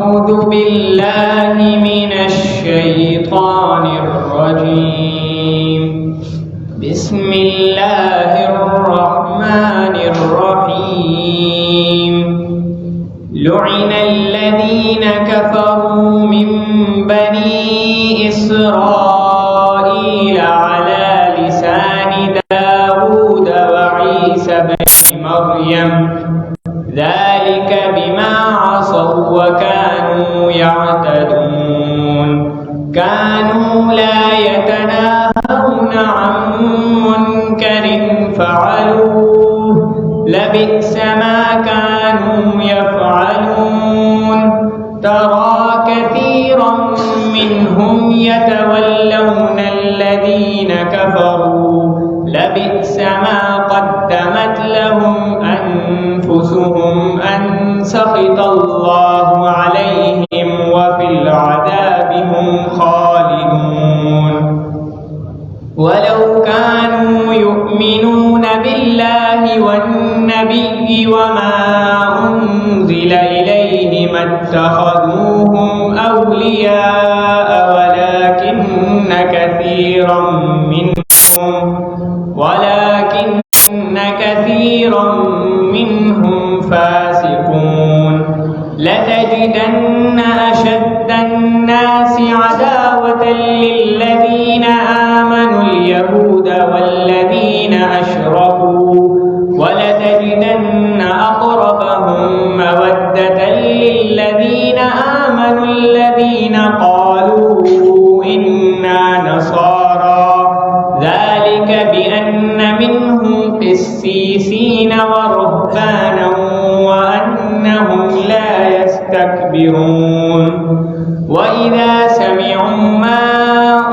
أعوذ بالله من الشيطان الرجيم. بسم الله الرحمن الرحيم. لعن الذين كفروا من بني إسرائيل على لسان داود وعيسى بن مريم ذلك بما عصوا وكانوا يعتدون. كانوا لا يتناهون عن منكر فعلوه لبئس ما كانوا يفعلون. ترى كثيرا منهم يتولون الذين كفروا لبئس ما قدمت لهم أنفسهم أن سخط الله عليهم وفي العذاب هم خالدون. ولو كانوا يؤمنون بالله والنبي وما أنزل إليه ما اتخذوهم أولياء ولكن كثيرا منهم فاسقون. لتجدن أشد الناس عداوة للذين آمنوا اليهود والذين أشركوا ولتجدن أقربهم مودة للذين آمنوا الذين قالوا إنا نصارى ذلك بأن منهم قسيسين ورهبانا وأنهم لا يستكبرون. وإذا سمعوا ما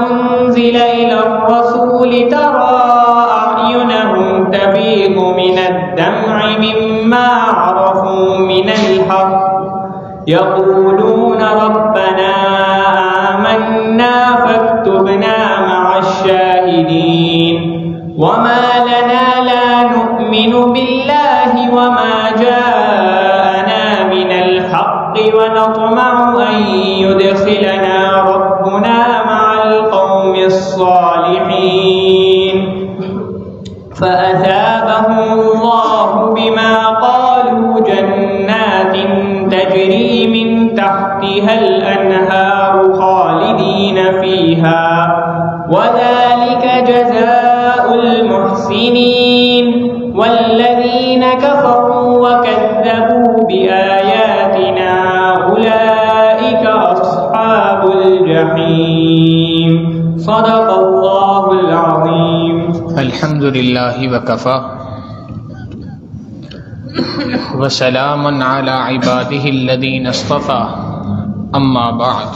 أنزل إلى الرسول ترى أعينهم تفيض من الدمع مما عرفوا من الحق يقولون ربنا آمنا فاكتبنا مع الشاهدين. وما لنا لا نؤمن بالله وما جاءنا من الحق ونطمع أن يدخلنا ربنا مع القوم الصالحين. فأثابهم الله بما قالوا جنات تجري من تحتها الأنهار خالدين فيها وذلك جزاء المحسنين. والذين كفروا وكذبوا بآياتنا أولئك أصحاب الجحيم. صدق الله العظيم. الحمد لله وكفى وسلام على عباده الذين اصطفى اما بعد.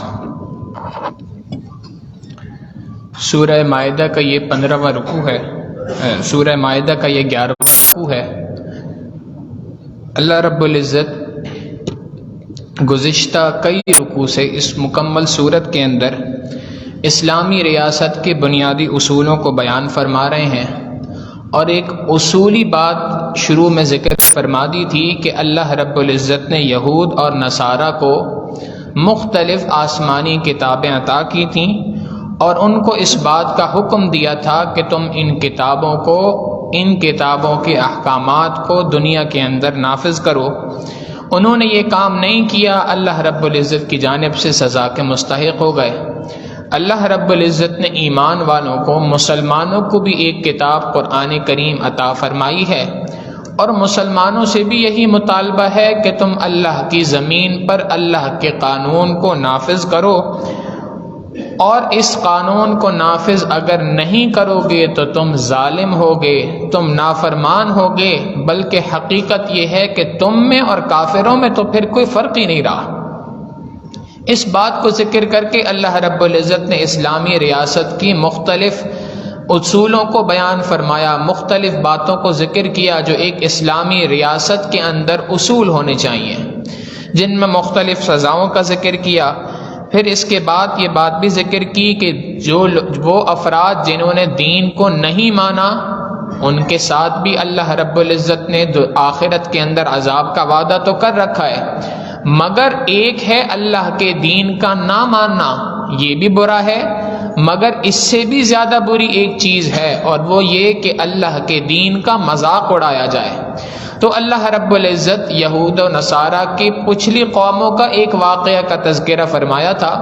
سورہ مائدہ کا یہ 15واں رکوع ہے. سورہ مائدہ کا یہ 11واں رکوع ہے. اللہ رب العزت گزشتہ کئی رکوع سے اس مکمل سورت کے اندر اسلامی ریاست کے بنیادی اصولوں کو بیان فرما رہے ہیں، اور ایک اصولی بات شروع میں ذکر فرما دی تھی کہ اللہ رب العزت نے یہود اور نصارہ کو مختلف آسمانی کتابیں عطا کی تھیں، اور ان کو اس بات کا حکم دیا تھا کہ تم ان کتابوں کے احکامات کو دنیا کے اندر نافذ کرو. انہوں نے یہ کام نہیں کیا، اللہ رب العزت کی جانب سے سزا کے مستحق ہو گئے. اللہ رب العزت نے ایمان والوں کو، مسلمانوں کو بھی ایک کتاب قرآن کریم عطا فرمائی ہے، اور مسلمانوں سے بھی یہی مطالبہ ہے کہ تم اللہ کی زمین پر اللہ کے قانون کو نافذ کرو، اور اس قانون کو نافذ اگر نہیں کرو گے تو تم ظالم ہوگے، تم نافرمان ہوگے. بلکہ حقیقت یہ ہے کہ تم میں اور کافروں میں تو پھر کوئی فرق ہی نہیں رہا. اس بات کو ذکر کر کے اللہ رب العزت نے اسلامی ریاست کی مختلف اصولوں کو بیان فرمایا، مختلف باتوں کو ذکر کیا جو ایک اسلامی ریاست کے اندر اصول ہونے چاہیے، جن میں مختلف سزاؤں کا ذکر کیا. پھر اس کے بعد یہ بات بھی ذکر کی کہ وہ افراد جنہوں نے دین کو نہیں مانا ان کے ساتھ بھی اللہ رب العزت نے آخرت کے اندر عذاب کا وعدہ تو کر رکھا ہے، مگر ایک ہے اللہ کے دین کا نہ ماننا، یہ بھی برا ہے، مگر اس سے بھی زیادہ بری ایک چیز ہے، اور وہ یہ کہ اللہ کے دین کا مذاق اڑایا جائے۔ تو اللہ رب العزت یہود و نصارہ کی پچھلی قوموں کا ایک واقعہ کا تذکرہ فرمایا تھا،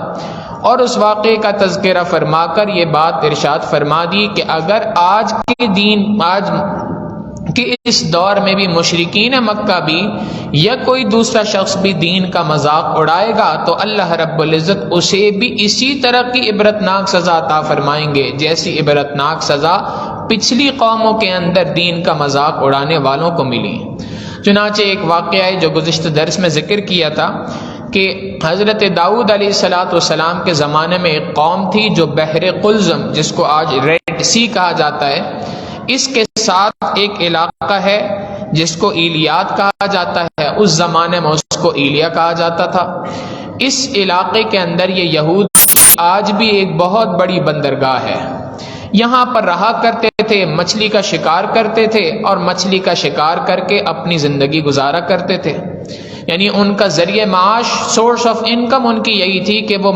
اور اس واقعے کا تذکرہ فرما کر یہ بات ارشاد فرما دی کہ اگر آج کے اس دور میں بھی مشرکین مکہ بھی یا کوئی دوسرا شخص بھی دین کا مذاق اڑائے گا تو اللہ رب العزت اسے بھی اسی طرح کی عبرتناک سزا عطا فرمائیں گے جیسی عبرتناک سزا پچھلی قوموں کے اندر دین کا مذاق اڑانے والوں کو ملی۔ چنانچہ ایک واقعہ ہے جو گزشتہ درس میں ذکر کیا تھا کہ حضرت داؤد علیہ السلام کے زمانے میں ایک قوم تھی جو بحر قلزم، جس کو آج ریڈ سی کہا جاتا ہے، اس کے ساتھ ایک علاقہ ہے جس کو ایلیات کہا جاتا ہے، اس زمانے میں اس کو ایلیا کہا جاتا تھا۔ اس علاقے کے اندر یہ یہود آج بھی ایک بہت بڑی بندرگاہ ہے، یہاں پر رہا کرتے تھے، مچھلی کا شکار کرتے تھے اور مچھلی کا شکار کر کے اپنی زندگی گزارا کرتے تھے، یعنی ان کا ذریعہ معاش، سورس آف انکم ان کی یہی تھی کہ وہ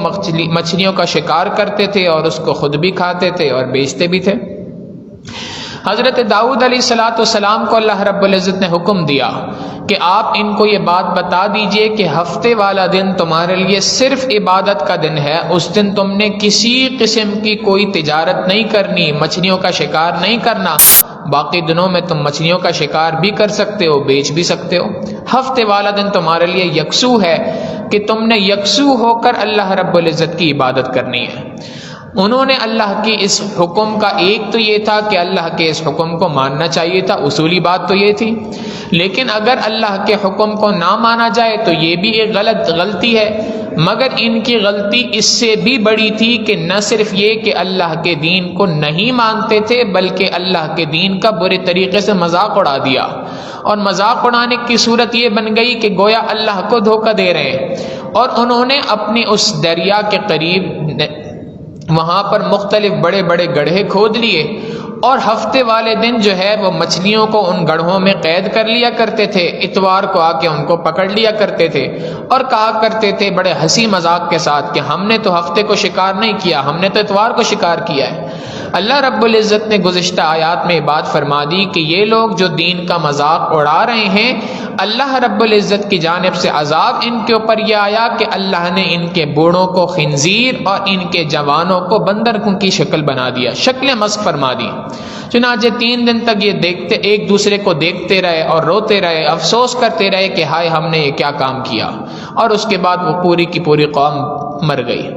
مچھلیوں کا شکار کرتے تھے اور اس کو خود بھی کھاتے تھے اور بیچتے بھی تھے۔ حضرت داؤد علیہ السلام کو اللہ رب العزت نے حکم دیا کہ آپ ان کو یہ بات بتا دیجئے کہ ہفتے والا دن تمہارے لیے صرف عبادت کا دن ہے، اس دن تم نے کسی قسم کی کوئی تجارت نہیں کرنی، مچھلیوں کا شکار نہیں کرنا، باقی دنوں میں تم مچھلیوں کا شکار بھی کر سکتے ہو، بیچ بھی سکتے ہو، ہفتے والا دن تمہارے لیے یکسو ہے کہ تم نے یکسو ہو کر اللہ رب العزت کی عبادت کرنی ہے۔ انہوں نے اللہ کے اس حکم کا، ایک تو یہ تھا کہ اللہ کے اس حکم کو ماننا چاہیے تھا، اصولی بات تو یہ تھی، لیکن اگر اللہ کے حکم کو نہ مانا جائے تو یہ بھی ایک غلطی ہے، مگر ان کی غلطی اس سے بھی بڑی تھی کہ نہ صرف یہ کہ اللہ کے دین کو نہیں مانتے تھے بلکہ اللہ کے دین کا برے طریقے سے مذاق اڑا دیا، اور مذاق اڑانے کی صورت یہ بن گئی کہ گویا اللہ کو دھوکہ دے رہے ہیں، اور انہوں نے اپنے اس دریا کے قریب وہاں پر مختلف بڑے بڑے گڑھے کھود لیے، اور ہفتے والے دن جو ہے وہ مچھلیوں کو ان گڑھوں میں قید کر لیا کرتے تھے، اتوار کو آ کے ان کو پکڑ لیا کرتے تھے اور کہا کرتے تھے بڑے ہنسی مذاق کے ساتھ کہ ہم نے تو ہفتے کو شکار نہیں کیا، ہم نے تو اتوار کو شکار کیا ہے۔ اللہ رب العزت نے گزشتہ آیات میں بات فرما دی کہ یہ لوگ جو دین کا مذاق اڑا رہے ہیں، اللہ رب العزت کی جانب سے عذاب ان کے اوپر یہ آیا کہ اللہ نے ان کے بوڑھوں کو خنزیر اور ان کے جوانوں کو بندر کی شکل بنا دیا، شکل مسخ فرما دی۔ چنانچہ 3 دن تک یہ ایک دوسرے کو دیکھتے رہے اور روتے رہے، افسوس کرتے رہے کہ ہائے ہم نے یہ کیا کام کیا، اور اس کے بعد وہ پوری کی پوری قوم مر گئی۔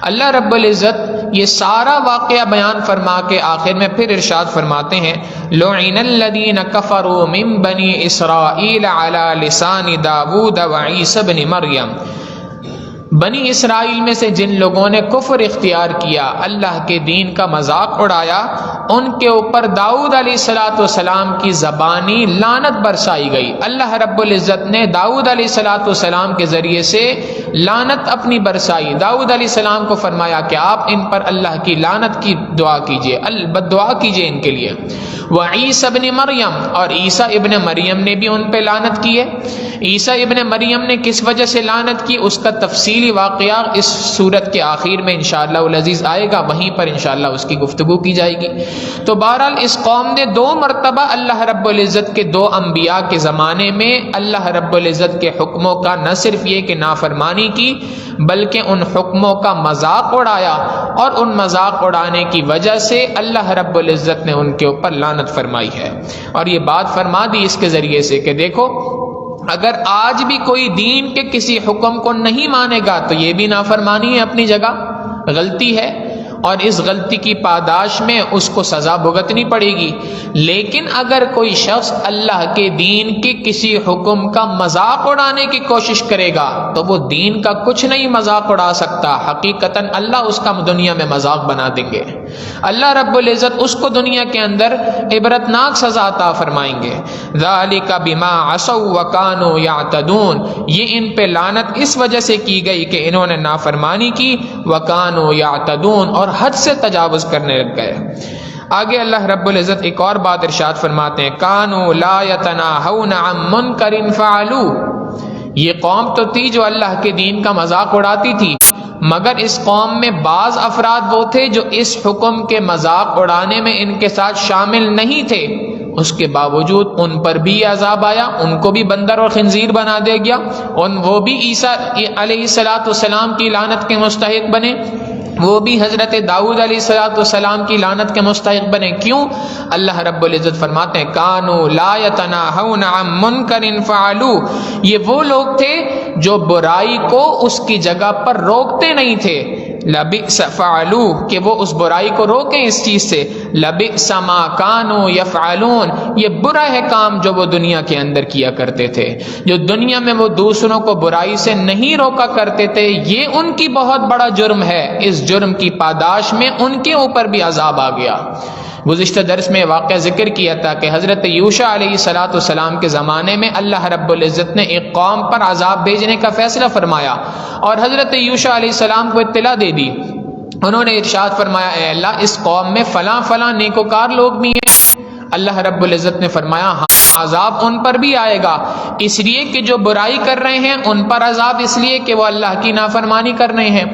اللہ رب العزت یہ سارا واقعہ بیان فرما کے آخر میں پھر ارشاد فرماتے ہیں لعن الذین کفروا من بنی اسرائیل علی لسان داود وعیسی بن مریم، بنی اسرائیل میں سے جن لوگوں نے کفر اختیار کیا، اللہ کے دین کا مذاق اڑایا، ان کے اوپر داؤد علیہ السلام کی زبانی لعنت برسائی گئی۔ اللہ رب العزت نے داؤد علیہ السلام کے ذریعے سے لعنت اپنی برسائی۔ داؤد علیہ السلام کو فرمایا کہ آپ ان پر اللہ کی لعنت کی دعا کیجئے، بد دعا کیجئے ان کے لیے۔ وعیسی ابن مریم، اور عیسیٰ ابن مریم نے بھی ان پہ لعنت کی ہے۔ عیسیٰ ابن مریم نے کس وجہ سے لعنت کی، اس کا تفصیلی واقعہ اس سورت کے آخر میں انشاءاللہ العزیز آئے گا، وہیں پر انشاءاللہ اس کی گفتگو کی جائے گی۔ تو بہرحال اس قوم نے 2 مرتبہ اللہ رب العزت کے 2 انبیاء کے زمانے میں اللہ رب العزت کے حکموں کا نہ صرف یہ کہ نافرمانی کی بلکہ ان حکموں کا مذاق اڑایا، اور ان مذاق اڑانے کی وجہ سے اللہ رب العزت نے ان کے اوپر لعنت فرمائی ہے۔ اور یہ بات فرما دی اس کے ذریعے سے کہ دیکھو اگر آج بھی کوئی دین کے کسی حکم کو نہیں مانے گا تو یہ بھی نافرمانی ہے، اپنی جگہ غلطی ہے، اور اس غلطی کی پاداش میں اس کو سزا بھگتنی پڑے گی۔ لیکن اگر کوئی شخص اللہ کے دین کے کسی حکم کا مذاق اڑانے کی کوشش کرے گا تو وہ دین کا کچھ نہیں مذاق اڑا سکتا، حقیقتاً اللہ اس کا دنیا میں مذاق بنا دیں گے۔ اللہ رب العزت اس کو دنیا کے اندر عبرتناک سزا عطا فرمائیں گے۔ ذالک بما عصوا وکانوا یعتدون، یہ ان پہ لعنت اس وجہ سے کی گئی کہ انہوں نے نافرمانی کی، وکانوا یعتدون، اور حد سے تجاوز کرنے لگ گئے۔ آگے اللہ رب العزت ایک اور بات ارشاد فرماتے ہیں کانوا لا یتناہون عن منکر فعلوہ، یہ قوم تو تھی جو اللہ کے دین کا مذاق اڑاتی تھی، مگر اس قوم میں بعض افراد وہ تھے جو اس حکم کے مذاق اڑانے میں ان کے ساتھ شامل نہیں تھے، اس کے باوجود ان پر بھی عذاب آیا، ان کو بھی بندر اور خنزیر بنا دیا گیا، وہ بھی عیسیٰ علیہ السلام کی لعنت کے مستحق بنے، وہ بھی حضرت داؤد علیہ السلام کی لعنت کے مستحق بنے۔ کیوں؟ اللہ رب العزت فرماتے ہیں کانوا لا یتناہون عن منکر فعلوا، یہ وہ لوگ تھے جو برائی کو اس کی جگہ پر روکتے نہیں تھے، لبئس فعلوا کہ وہ اس برائی کو روکیں اس چیز سے، لبئس ما کانوا یفعلون یہ برا ہے کام جو وہ دنیا کے اندر کیا کرتے تھے، جو دنیا میں وہ دوسروں کو برائی سے نہیں روکا کرتے تھے، یہ ان کی بہت بڑا جرم ہے، اس جرم کی پاداش میں ان کے اوپر بھی عذاب آ گیا۔ گزشتہ درس میں واقعہ ذکر کیا تھا کہ حضرت یوشع علیہ السلام کے زمانے میں اللہ رب العزت نے ایک قوم پر عذاب بھیجنے کا فیصلہ فرمایا اور حضرت یوشع علیہ السلام کو اطلاع دے دی۔ انہوں نے ارشاد فرمایا اے اللہ اس قوم میں فلاں فلاں نیکوکار لوگ بھی ہیں۔ اللہ رب العزت نے فرمایا ہاں عذاب ان پر بھی آئے گا، اس لیے کہ جو برائی کر رہے ہیں ان پر عذاب اس لیے کہ وہ اللہ کی نافرمانی کر رہے ہیں،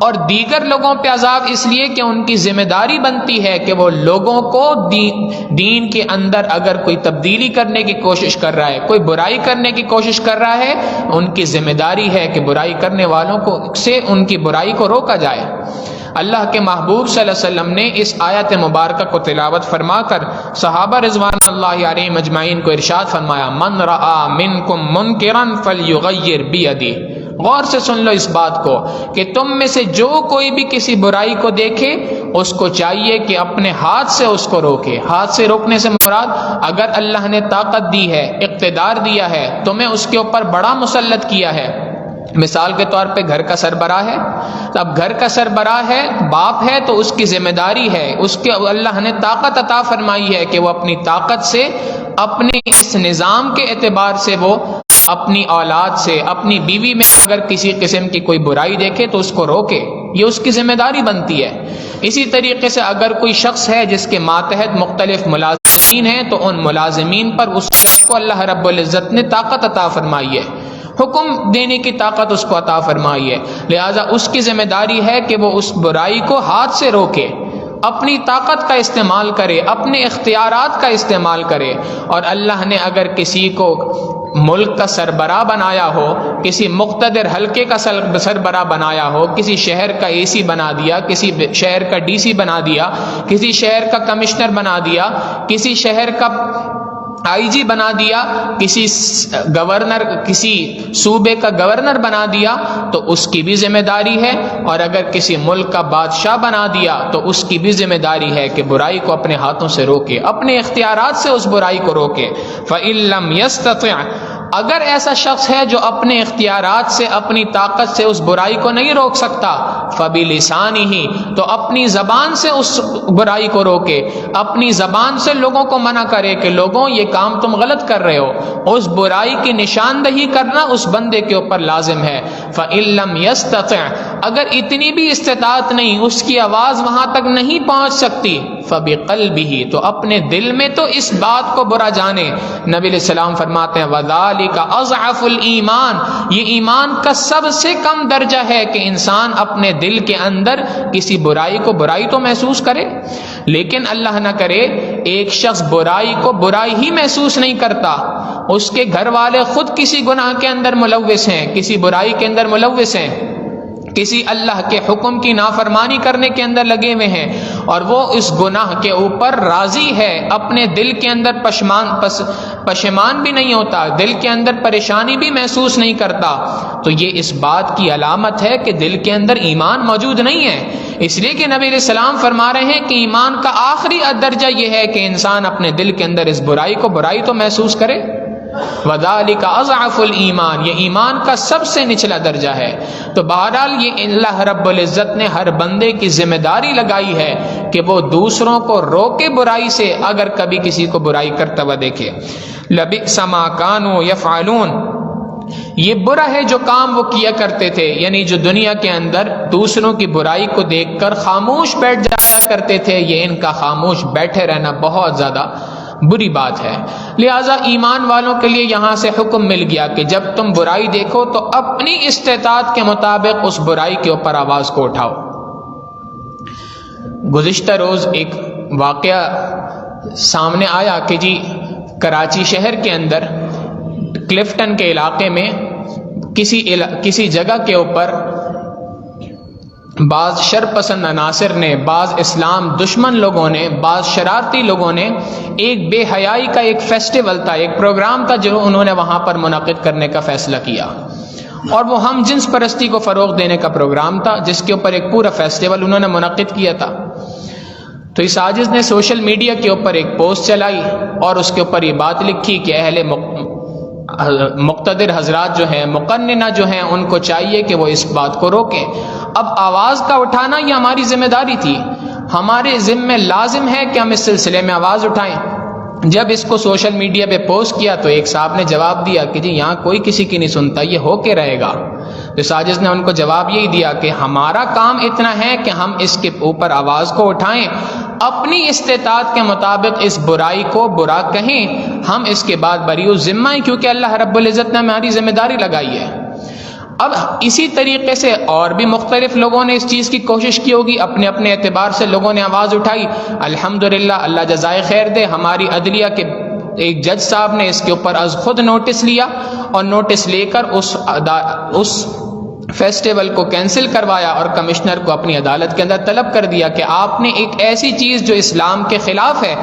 اور دیگر لوگوں پہ عذاب اس لیے کہ ان کی ذمہ داری بنتی ہے کہ وہ لوگوں کو دین کے اندر اگر کوئی تبدیلی کرنے کی کوشش کر رہا ہے، کوئی برائی کرنے کی کوشش کر رہا ہے، ان کی ذمہ داری ہے کہ برائی کرنے والوں کو سے ان کی برائی کو روکا جائے۔ اللہ کے محبوب صلی اللہ علیہ وسلم نے اس آیت مبارکہ کو تلاوت فرما کر صحابہ رضوان اللہ علیہم اجمعین کو ارشاد فرمایا من رآ منکم منکرا فلیغیر بیدہ، غور سے سن لو اس بات کو کہ تم میں سے جو کوئی بھی کسی برائی کو دیکھے اس کو چاہیے کہ اپنے ہاتھ سے اس کو روکے۔ ہاتھ سے روکنے سے مراد اگر اللہ نے طاقت دی ہے، اقتدار دیا ہے، تمہیں اس کے اوپر بڑا مسلط کیا ہے، مثال کے طور پہ گھر کا سربراہ ہے، اب گھر کا سربراہ ہے، باپ ہے، تو اس کی ذمہ داری ہے، اس کے اللہ نے طاقت عطا فرمائی ہے کہ وہ اپنی طاقت سے اپنے اس نظام کے اعتبار سے وہ اپنی اولاد سے، اپنی بیوی میں اگر کسی قسم کی کوئی برائی دیکھے تو اس کو روکے، یہ اس کی ذمہ داری بنتی ہے۔ اسی طریقے سے اگر کوئی شخص ہے جس کے ماتحت مختلف ملازمین ہیں تو ان ملازمین پر اس شخص کو اللہ رب العزت نے طاقت عطا فرمائی ہے، حکم دینے کی طاقت اس کو عطا فرمائی ہے، لہذا اس کی ذمہ داری ہے کہ وہ اس برائی کو ہاتھ سے روکے، اپنی طاقت کا استعمال کرے، اپنے اختیارات کا استعمال کرے۔ اور اللہ نے اگر کسی کو ملک کا سربراہ بنایا ہو، کسی مقتدر حلقے کا سربراہ بنایا ہو، کسی شہر کا اے سی بنا دیا، کسی شہر کا ڈی سی بنا دیا، کسی شہر کا کمشنر بنا دیا، کسی شہر کا آئی جی بنا دیا، کسی گورنر، کسی صوبے کا گورنر بنا دیا، تو اس کی بھی ذمہ داری ہے، اور اگر کسی ملک کا بادشاہ بنا دیا تو اس کی بھی ذمہ داری ہے کہ برائی کو اپنے ہاتھوں سے روکے، اپنے اختیارات سے اس برائی کو روکے۔ فَإِن لَّمْ يَسْتَطِعْ اگر ایسا شخص ہے جو اپنے اختیارات سے، اپنی طاقت سے اس برائی کو نہیں روک سکتا، فَبِلِسَانِهِ تو اپنی زبان سے اس برائی کو روکے، اپنی زبان سے لوگوں کو منع کرے کہ لوگوں یہ کام تم غلط کر رہے ہو، اس برائی کی نشاندہی کرنا اس بندے کے اوپر لازم ہے۔ فَإِن لَّمْ يَسْتَطِعْ اگر اتنی بھی استطاعت نہیں، اس کی آواز وہاں تک نہیں پہنچ سکتی، فَبِقَلْبِهِ تو اپنے دل میں تو اس بات کو برا جانے۔ نبی علیہ السلام فرماتے ہیں وَذَلِكَ اضعف الایمان یہ ایمان کا سب سے کم درجہ ہے کہ انسان اپنے دل کے اندر کسی برائی کو برائی تو محسوس کرے، لیکن اللہ نہ کرے ایک شخص برائی کو برائی ہی محسوس نہیں کرتا، اس کے گھر والے خود کسی گناہ کے اندر ملوث ہیں، کسی برائی کے اندر ملوث ہیں، کسی اللہ کے حکم کی نافرمانی کرنے کے اندر لگے ہوئے ہیں، اور وہ اس گناہ کے اوپر راضی ہے، اپنے دل کے اندر پشیمان بھی نہیں ہوتا، دل کے اندر پریشانی بھی محسوس نہیں کرتا، تو یہ اس بات کی علامت ہے کہ دل کے اندر ایمان موجود نہیں ہے۔ اس لیے کہ نبی علیہ السلام فرما رہے ہیں کہ ایمان کا آخری درجہ یہ ہے کہ انسان اپنے دل کے اندر اس برائی کو برائی تو محسوس کرے۔ وَذَلِكَ اضعف الایمان یہ ایمان کا سب سے نچلا درجہ ہے۔ تو بہرحال یہ اللہ رب العزت نے ہر بندے کی ذمہ داری لگائی ہے کہ وہ دوسروں کو روکے برائی سے اگر کبھی کسی کو برائی کرتا ہوا دیکھے۔ لَبِئْسَ مَا كَانُوا يَفْعَلُونَ یہ برا ہے جو کام وہ کیا کرتے تھے، یعنی جو دنیا کے اندر دوسروں کی برائی کو دیکھ کر خاموش بیٹھ جایا کرتے تھے، یہ ان کا خاموش بیٹھے رہنا بہت زیادہ بری بات ہے۔ لہٰذا ایمان والوں کے لیے یہاں سے حکم مل گیا کہ جب تم برائی دیکھو تو اپنی استطاعت کے مطابق اس برائی کے اوپر آواز کو اٹھاؤ۔ گزشتہ روز ایک واقعہ سامنے آیا کہ جی کراچی شہر کے اندر کلفٹن کے علاقے میں کسی جگہ کے اوپر بعض شر پسند عناصر نے، بعض اسلام دشمن لوگوں نے، بعض شرارتی لوگوں نے ایک بے حیائی کا ایک فیسٹیول تھا، ایک پروگرام تھا جو انہوں نے وہاں پر منعقد کرنے کا فیصلہ کیا، اور وہ ہم جنس پرستی کو فروغ دینے کا پروگرام تھا جس کے اوپر ایک پورا فیسٹیول انہوں نے منعقد کیا تھا۔ تو اس عاجز نے سوشل میڈیا کے اوپر ایک پوسٹ چلائی اور اس کے اوپر یہ بات لکھی کہ اہل مقتدر حضرات جو ہیں، مقننہ جو ہیں، ان کو چاہیے کہ وہ اس بات کو روکیں۔ اب آواز کا اٹھانا یہ ہماری ذمہ داری تھی، ہمارے ذمہ لازم ہے کہ ہم اس سلسلے میں آواز اٹھائیں۔ جب اس کو سوشل میڈیا پہ پوسٹ کیا تو ایک صاحب نے جواب دیا کہ جی یہاں کوئی کسی کی نہیں سنتا، یہ ہو کے رہے گا۔ تو ساجد نے ان کو جواب یہی دیا کہ ہمارا کام اتنا ہے کہ ہم اس کے اوپر آواز کو اٹھائیں، اپنی استطاعت کے مطابق اس برائی کو برا کہیں، ہم اس کے بعد بریء ذمہ ہیں کیونکہ اللہ رب العزت نے ہماری ذمہ داری لگائی ہے۔ اب اسی طریقے سے اور بھی مختلف لوگوں نے اس چیز کی کوشش کی ہوگی، اپنے اپنے اعتبار سے لوگوں نے آواز اٹھائی۔ الحمدللہ، اللہ جزائے خیر دے، ہماری عدلیہ کے ایک جج صاحب نے اس کے اوپر از خود نوٹس لیا اور نوٹس لے کر اس فیسٹیول کو کینسل کروایا اور کمشنر کو اپنی عدالت کے اندر طلب کر دیا کہ آپ نے ایک ایسی چیز جو اسلام کے خلاف ہے،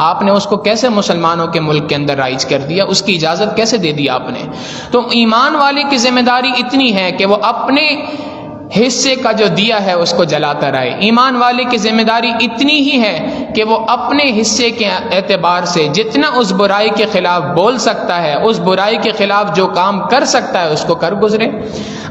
آپ نے اس کو کیسے مسلمانوں کے ملک کے اندر رائج کر دیا، اس کی اجازت کیسے دے دی آپ نے۔ تو ایمان والے کی ذمہ داری اتنی ہے کہ وہ اپنے حصے کا جو دیا ہے اس کو جلاتا رہے۔ ایمان والے کی ذمہ داری اتنی ہی ہے کہ وہ اپنے حصے کے اعتبار سے جتنا اس برائی کے خلاف بول سکتا ہے، اس برائی کے خلاف جو کام کر سکتا ہے اس کو کر گزرے۔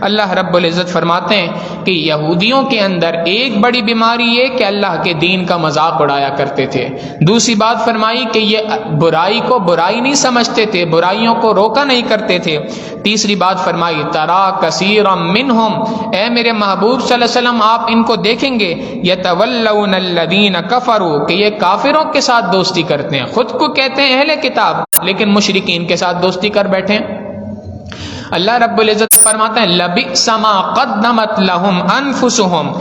اللہ رب العزت فرماتے ہیں کہ یہودیوں کے اندر ایک بڑی بیماری یہ کہ اللہ کے دین کا مذاق اڑایا کرتے تھے۔ دوسری بات فرمائی کہ یہ برائی کو برائی نہیں سمجھتے تھے، برائیوں کو روکا نہیں کرتے تھے۔ تیسری بات فرمائی ترا کثیرا منہم، اے میرے محبوب صلی اللہ علیہ وسلم آپ ان کو دیکھیں گے یتولون الذین کفروا، کہ یہ کافروں کے ساتھ دوستی کرتے ہیں، خود کو کہتے ہیں اہل کتاب لیکن مشرکین کے ساتھ دوستی کر بیٹھے ہیں۔ اللہ رب العزت فرماتے ہیں لبئس ما قدمت لهم انفسهم،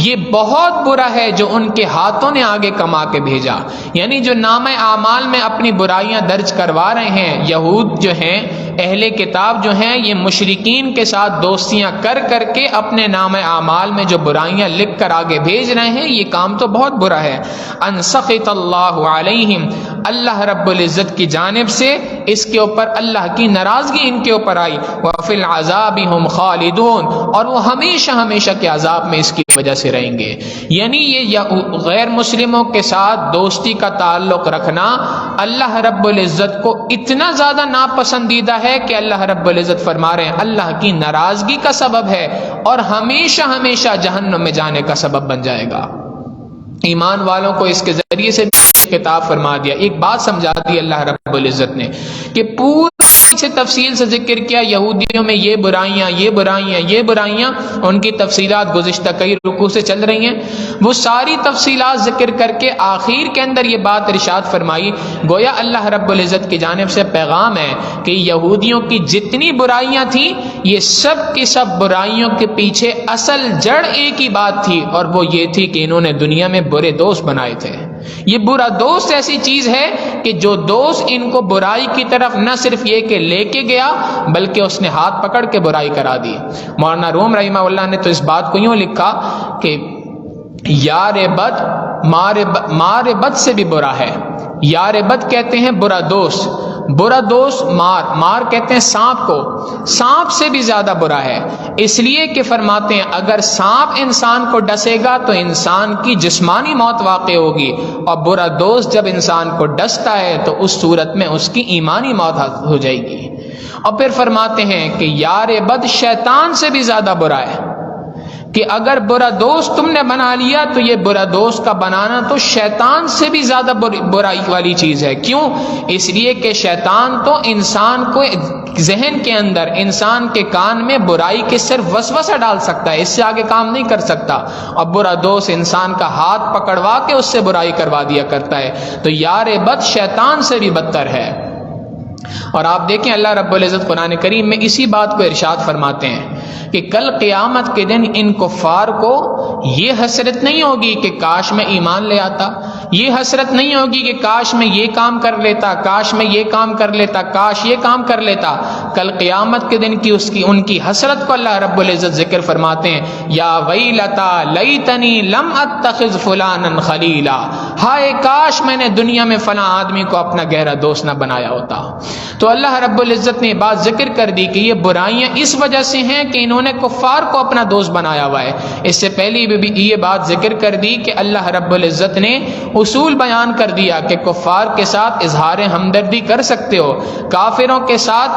یہ بہت برا ہے جو ان کے ہاتھوں نے آگے کما کے بھیجا، یعنی جو نامہ اعمال میں اپنی برائیاں درج کروا رہے ہیں۔ یہود جو ہیں، اہل کتاب جو ہیں، یہ مشرکین کے ساتھ دوستیاں کر کر کے اپنے نامہ اعمال میں جو برائیاں لکھ کر آگے بھیج رہے ہیں، یہ کام تو بہت برا ہے۔ ان سخط اللہ علیہم، اللہ رب العزت کی جانب سے اس کے اوپر اللہ کی ناراضگی ان کے اوپر آئی۔ وفی العذاب ہم خالدون، اور وہ ہمیشہ ہمیشہ کے عذاب میں اس کی وجہ سے رہیں گے۔ یعنی یہ غیر مسلموں کے ساتھ دوستی کا تعلق رکھنا اللہ رب العزت کو اتنا زیادہ ناپسندیدہ ہے کہ اللہ رب العزت فرما رہے ہیں اللہ کی ناراضگی کا سبب ہے اور ہمیشہ ہمیشہ جہنم میں جانے کا سبب بن جائے گا۔ ایمان والوں کو اس کے ذریعے سے خطاب فرما دیا، ایک بات سمجھا دی اللہ رب العزت نے کہ پورا سے تفصیل سے ذکر کیا یہودیوں میں یہ برائیاں یہ برائیاں یہ برائیاں، ان کی تفصیلات گزشتہ کئی رکوع سے چل رہی ہیں، وہ ساری تفصیلات ذکر کر کے آخر کے اندر یہ بات ارشاد فرمائی، گویا اللہ رب العزت کی جانب سے پیغام ہے کہ یہودیوں کی جتنی برائیاں تھیں، یہ سب کی سب برائیوں کے پیچھے اصل جڑ ایک ہی بات تھی، اور وہ یہ تھی کہ انہوں نے دنیا میں برے دوست بنائے تھے۔ یہ برا دوست ایسی چیز ہے کہ جو دوست ان کو برائی کی طرف نہ صرف یہ کہ لے کے گیا بلکہ اس نے ہاتھ پکڑ کے برائی کرا دی۔ مولانا روم رحمہ اللہ نے تو اس بات کو یوں لکھا کہ یار بد مار بد سے بھی برا ہے۔ یار بد کہتے ہیں برا دوست، برا دوست مار کہتے ہیں سانپ کو، سانپ سے بھی زیادہ برا ہے، اس لیے کہ فرماتے ہیں اگر سانپ انسان کو ڈسے گا تو انسان کی جسمانی موت واقع ہوگی، اور برا دوست جب انسان کو ڈستا ہے تو اس صورت میں اس کی ایمانی موت ہو جائے گی۔ اور پھر فرماتے ہیں کہ یار بد شیطان سے بھی زیادہ برا ہے، کہ اگر برا دوست تم نے بنا لیا تو یہ برا دوست کا بنانا تو شیطان سے بھی زیادہ برائی والی چیز ہے. کیوں؟ اس لیے کہ شیطان تو انسان کو ذہن کے اندر، انسان کے کان میں برائی کے صرف وسوسہ ڈال سکتا ہے، اس سے آگے کام نہیں کر سکتا. اور برا دوست انسان کا ہاتھ پکڑوا کے اس سے برائی کروا دیا کرتا ہے. تو یار بد شیطان سے بھی بدتر ہے. اور آپ دیکھیں اللہ رب العزت قرآن کریم میں اسی بات کو ارشاد فرماتے ہیں کہ کل قیامت کے دن ان کفار کو یہ حسرت نہیں ہوگی کہ کاش میں ایمان لے آتا، یہ حسرت نہیں ہوگی کہ کاش میں یہ کام کر لیتا، کاش میں یہ کام کر لیتا، کاش یہ کام کر لیتا. کل قیامت کے دن کی ان کی حسرت کو اللہ رب العزت ذکر فرماتے ہیں، یا ویلتا لیتنی لم اتخذ فلانا خلیلا، ہائے کاش میں نے دنیا میں فلاں آدمی کو اپنا گہرا دوست نہ بنایا ہوتا. تو اللہ رب العزت نے بات ذکر کر دی کہ یہ برائیاں اس وجہ سے ہیں کہ انہوں نے کفار کو اپنا دوست بنایا ہوا ہے. اس سے پہلے بھی یہ بات ذکر کر دی کہ اللہ رب العزت نے اصول بیان کر دیا کہ کفار کے ساتھ اظہار ہمدردی کر سکتے ہو، کافروں کے ساتھ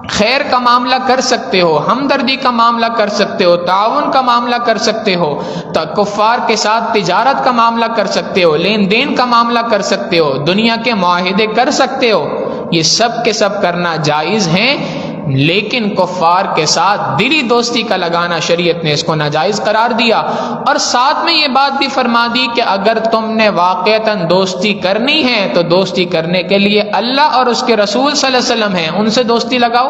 خیر کا معاملہ کر سکتے ہو، ہمدردی کا معاملہ کر سکتے ہو، تعاون کا معاملہ کر سکتے ہو، کفار کے ساتھ تجارت کا معاملہ کر سکتے ہو، لین دین کا معاملہ کر سکتے ہو، دنیا کے معاہدے کر سکتے ہو. یہ سب کے سب کرنا جائز ہیں، لیکن کفار کے ساتھ دلی دوستی کا لگانا شریعت نے اس کو ناجائز قرار دیا. اور ساتھ میں یہ بات بھی فرما دی کہ اگر تم نے واقعتاً دوستی کرنی ہے تو دوستی کرنے کے لیے اللہ اور اس کے رسول صلی اللہ علیہ وسلم ہیں، ان سے دوستی لگاؤ.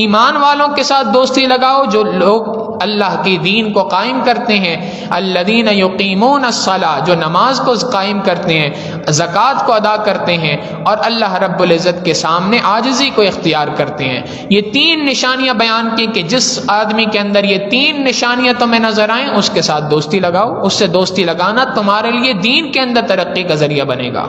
ایمان والوں کے ساتھ دوستی لگاؤ جو لوگ اللہ کی دین کو قائم کرتے ہیں، الذین یقیمون الصلاۃ، جو نماز کو قائم کرتے ہیں، زکوٰۃ کو ادا کرتے ہیں، اور اللہ رب العزت کے سامنے عاجزی کو اختیار کرتے ہیں. یہ تین نشانیاں بیان کی کہ جس آدمی کے اندر یہ تین نشانیاں تمہیں نظر آئیں اس کے ساتھ دوستی لگاؤ. اس سے دوستی لگانا تمہارے لیے دین کے اندر ترقی کا ذریعہ بنے گا.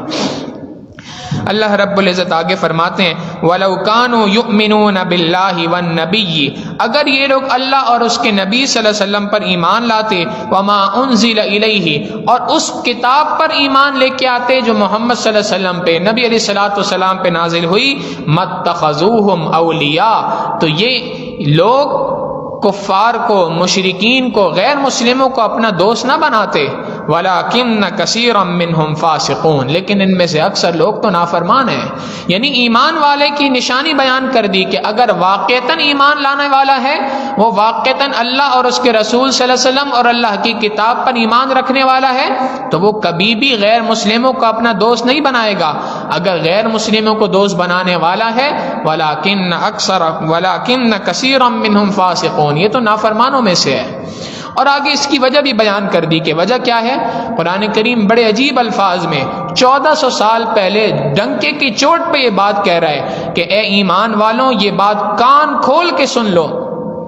اللہ رب العزت آگے فرماتے ہیں وَلَوْ كَانُوا يُؤْمِنُونَ بِاللَّهِ وَالنَّبِيِّ، اگر یہ لوگ اللہ اور اس کے نبی صلی اللہ علیہ وسلم پر ایمان لاتے، وَمَا أُنزِلَ إِلَيْهِ، اور اس کتاب پر ایمان لے کے آتے جو محمد صلی اللہ علیہ وسلم پہ، نبی علیہ الصلوۃ پہ نازل ہوئی، مَتَّخَذُوهُمْ أَوْلِيَاءَ، تو یہ لوگ کفار کو، مشرکین کو، غیر مسلموں کو اپنا دوست نہ بناتے. وَلَكِنَّ كَثِيرًا مِّنْهُمْ فَاسِقُونَ، لیکن ان میں سے اکثر لوگ تو نافرمان ہیں. یعنی ایمان والے کی نشانی بیان کر دی کہ اگر واقعتاً ایمان لانے والا ہے، وہ واقعتاً اللہ اور اس کے رسول صلی اللہ علیہ وسلم اور اللہ کی کتاب پر ایمان رکھنے والا ہے، تو وہ کبھی بھی غیر مسلموں کو اپنا دوست نہیں بنائے گا. اگر غیر مسلموں کو دوست بنانے والا ہے، وَلَكِنَّ كَثِيرًا مِّنْهُمْ فَاسِقُونَ، یہ تو نافرمانوں میں سے ہے. اور آگے اس کی وجہ بھی بیان کر دی کہ وجہ کیا ہے. قرآن کریم بڑے عجیب الفاظ میں 1400 سال پہلے ڈنکے کی چوٹ پہ یہ بات کہہ رہا ہے کہ اے ایمان والوں، یہ بات کان کھول کے سن لو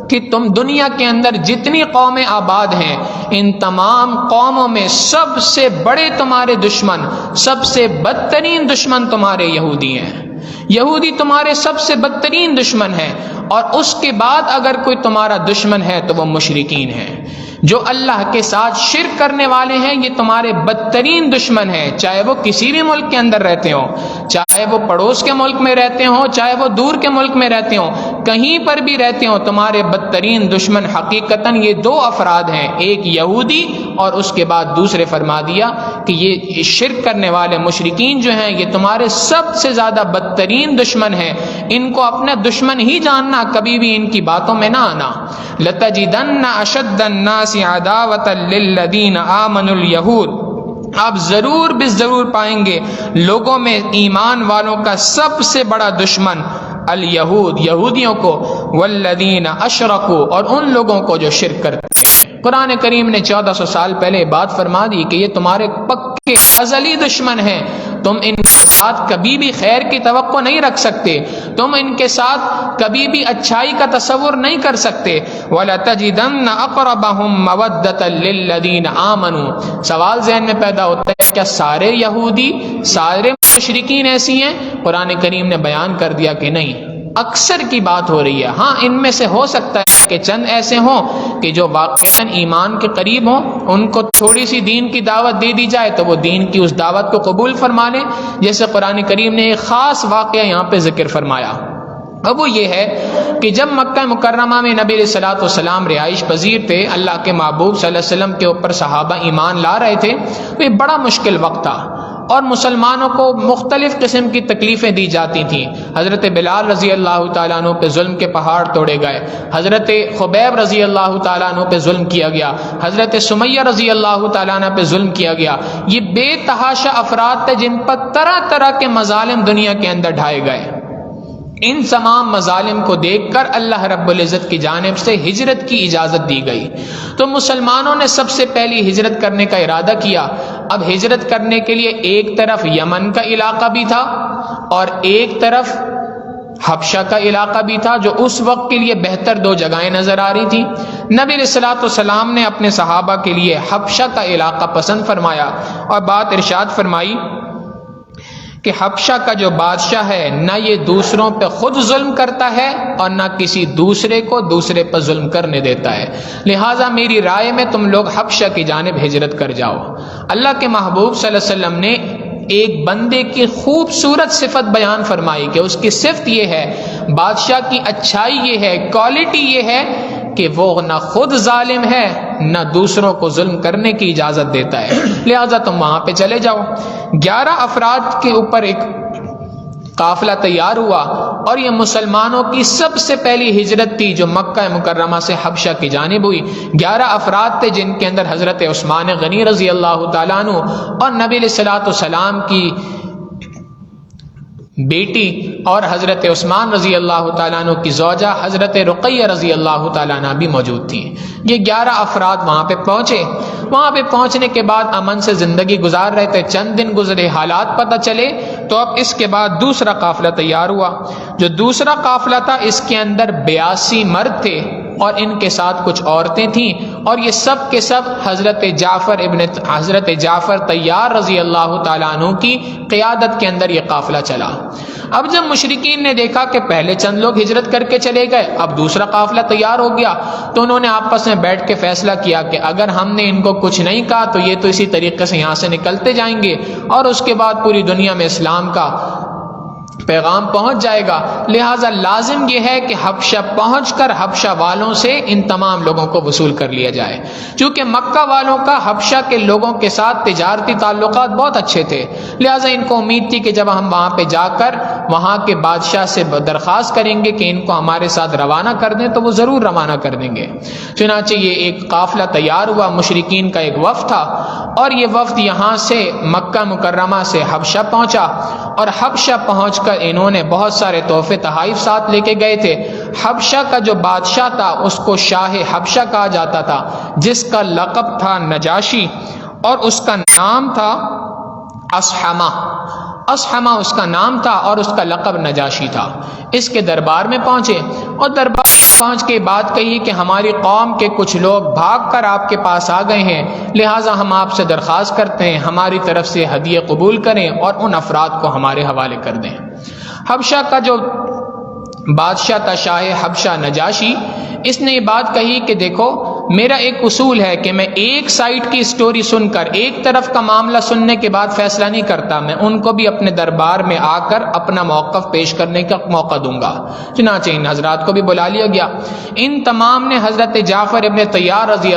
کہ تم دنیا کے اندر جتنی قومیں آباد ہیں، ان تمام قوموں میں سب سے بڑے تمہارے دشمن، سب سے بدترین دشمن تمہارے یہودی ہیں. یہودی تمہارے سب سے بدترین دشمن ہیں، اور اس کے بعد اگر کوئی تمہارا دشمن ہے تو وہ مشرکین ہیں. جو اللہ کے ساتھ شرک کرنے والے ہیں یہ تمہارے بدترین دشمن ہیں، چاہے وہ کسی بھی ملک کے اندر رہتے ہوں، چاہے وہ پڑوس کے ملک میں رہتے ہوں، چاہے وہ دور کے ملک میں رہتے ہوں، کہیں پر بھی رہتے ہوں، تمہارے بدترین دشمن حقیقتاً یہ دو افراد ہیں، ایک یہودی اور اس کے بعد دوسرے فرما دیا کہ یہ شرک کرنے والے مشرکین جو ہیں یہ تمہارے سب سے زیادہ بدترین دشمن ہیں. ان کو اپنا دشمن ہی جاننا، کبھی بھی ان کی باتوں میں نہ آنا. لَتَجِدَنَّ أَشَدَّ النَّاسِ عَدَاوَةً لِلَّذِينَ آمَنُوا الْيَهُودَ، آپ ضرور پائیں گے لوگوں میں ایمان والوں کا سب سے بڑا دشمن الیہود، یہودیوں کو، والذین اشرکوا، اور ان لوگوں کو جو شرک کرتے ہیں. قرآن کریم نے 1400 سال پہلے بات فرما دی کہ یہ تمہارے پکے ازلی دشمن ہیں. تم ان کے ساتھ کبھی بھی خیر کی توقع نہیں رکھ سکتے، تم ان کے ساتھ کبھی بھی اچھائی کا تصور نہیں کر سکتے. وَلَتَجِدَنَّ أَقْرَبَهُمْ مَوَدَّةً لِلَّذِينَ آمَنُوا، سوال ذہن میں پیدا ہوتا ہے کیا سارے یہودی، سارے مشرکین ایسی ہیں؟ قرآن کریم نے بیان کر دیا کہ نہیں، اکثر کی بات ہو رہی ہے. ہاں ان میں سے ہو سکتا ہے کہ چند ایسے ہوں کہ جو واقعاً ایمان کے قریب ہوں، ان کو تھوڑی سی دین کی دعوت دے دی جائے تو وہ دین کی اس دعوت کو قبول فرما لیں، جیسے قرآن کریم نے ایک خاص واقعہ یہاں پہ ذکر فرمایا. اب وہ یہ ہے کہ جب مکہ مکرمہ میں نبی علیہ الصلوۃ والسلام رہائش پذیر تھے، اللہ کے محبوب صلی اللہ علیہ وسلم کے اوپر صحابہ ایمان لا رہے تھے، تو یہ بڑا مشکل وقت تھا اور مسلمانوں کو مختلف قسم کی تکلیفیں دی جاتی تھیں۔ حضرت بلال رضی اللہ تعالیٰ عنہ پہ ظلم کے پہاڑ توڑے گئے، حضرت خبیب رضی اللہ تعالیٰ عنہ پہ ظلم کیا گیا، حضرت سمیہ رضی اللہ تعالیٰ عنہ پہ ظلم کیا گیا۔ یہ بے تحاشا افراد تھے جن پر طرح طرح کے مظالم دنیا کے اندر ڈھائے گئے۔ ان تمام مظالم کو دیکھ کر اللہ رب العزت کی جانب سے ہجرت کی اجازت دی گئی، تو مسلمانوں نے سب سے پہلی ہجرت کرنے کا ارادہ کیا۔ اب ہجرت کرنے کے لیے ایک طرف یمن کا علاقہ بھی تھا اور ایک طرف حبشہ کا علاقہ بھی تھا، جو اس وقت کے لیے بہتر دو جگہیں نظر آ رہی تھیں۔ نبی علیہ الصلوۃ والسلام نے اپنے صحابہ کے لیے حبشہ کا علاقہ پسند فرمایا اور بات ارشاد فرمائی کہ حبشہ کا جو بادشاہ ہے نہ یہ دوسروں پہ خود ظلم کرتا ہے اور نہ کسی دوسرے کو دوسرے پر ظلم کرنے دیتا ہے، لہٰذا میری رائے میں تم لوگ حبشہ کی جانب ہجرت کر جاؤ۔ اللہ کے محبوب صلی اللہ علیہ وسلم نے ایک بندے کی خوبصورت صفت بیان فرمائی کہ اس کی صفت یہ ہے، بادشاہ کی اچھائی یہ ہے، کوالٹی یہ ہے کہ وہ نہ خود ظالم ہے نہ دوسروں کو ظلم کرنے کی اجازت دیتا ہے، لہذا تم وہاں پہ چلے جاؤ۔ 11 افراد کے اوپر ایک قافلہ تیار ہوا اور یہ مسلمانوں کی سب سے پہلی ہجرت تھی جو مکہ مکرمہ سے حبشہ کی جانب ہوئی۔ 11 افراد تھے جن کے اندر حضرت عثمان غنی رضی اللہ تعالیٰ عنہ اور نبی علیہ الصلوۃ والسلام کی بیٹی اور حضرت عثمان رضی اللہ تعالیٰ عنہ کی زوجہ حضرت رقیہ رضی اللہ تعالیٰ عنہ بھی موجود تھیں۔ یہ 11 افراد وہاں پہ پہنچے۔ وہاں پہ پہنچنے کے بعد امن سے زندگی گزار رہے تھے، چند دن گزرے، حالات پتہ چلے تو اب اس کے بعد دوسرا قافلہ تیار ہوا۔ جو دوسرا قافلہ تھا اس کے اندر 82 مرد تھے اور ان کے ساتھ کچھ عورتیں تھیں، اور یہ سب کے سب حضرت جعفر طیار رضی اللہ تعالیٰ عنہ کی قیادت کے اندر یہ قافلہ چلا۔ اب جب مشرکین نے دیکھا کہ پہلے چند لوگ ہجرت کر کے چلے گئے، اب دوسرا قافلہ تیار ہو گیا، تو انہوں نے آپس میں بیٹھ کے فیصلہ کیا کہ اگر ہم نے ان کو کچھ نہیں کہا تو یہ تو اسی طریقے سے یہاں سے نکلتے جائیں گے اور اس کے بعد پوری دنیا میں اسلام کا پیغام پہنچ جائے گا، لہٰذا لازم یہ ہے کہ حبشہ پہنچ کر حبشہ والوں سے ان تمام لوگوں کو وصول کر لیا جائے۔ چونکہ مکہ والوں کا حبشہ کے لوگوں کے ساتھ تجارتی تعلقات بہت اچھے تھے، لہٰذا ان کو امید تھی کہ جب ہم وہاں پہ جا کر وہاں کے بادشاہ سے درخواست کریں گے کہ ان کو ہمارے ساتھ روانہ کر دیں تو وہ ضرور روانہ کر دیں گے۔ چنانچہ یہ ایک قافلہ تیار ہوا، مشرکین کا ایک وفد تھا، اور یہ وفد یہاں سے مکہ مکرمہ سے حبشہ پہنچا، اور حبشہ پہنچ کر انہوں نے بہت سارے تحفے تحائف ساتھ لے کے گئے تھے۔ حبشہ کا جو بادشاہ تھا اس کو شاہ حبشہ کہا جاتا تھا، جس کا لقب تھا نجاشی، اور اس کا نام تھا اصحمہ اس کا نام تھا اور اس کا لقب نجاشی تھا۔ اس کے دربار میں پہنچے اور دربار میں پہنچ کے بات کہی کہ ہماری قوم کے کچھ لوگ بھاگ کر آپ کے پاس آ گئے ہیں، لہٰذا ہم آپ سے درخواست کرتے ہیں ہماری طرف سے ہدیہ قبول کریں اور ان افراد کو ہمارے حوالے کر دیں۔ حبشہ کا جو بادشاہ تھا شاہ حبشہ نجاشی، اس نے یہ بات کہی کہ دیکھو میرا ایک اصول ہے کہ میں ایک سائٹ کی سٹوری سن کر ایک طرف کا معاملہ سننے کے بعد فیصلہ نہیں کرتا، میں ان کو بھی اپنے دربار میں آ کر اپنا موقف پیش کرنے کا موقع دوں گا۔ چنانچہ ان حضرات کو بھی بلا لیا گیا۔ ان تمام نے حضرت جعفر طیار رضی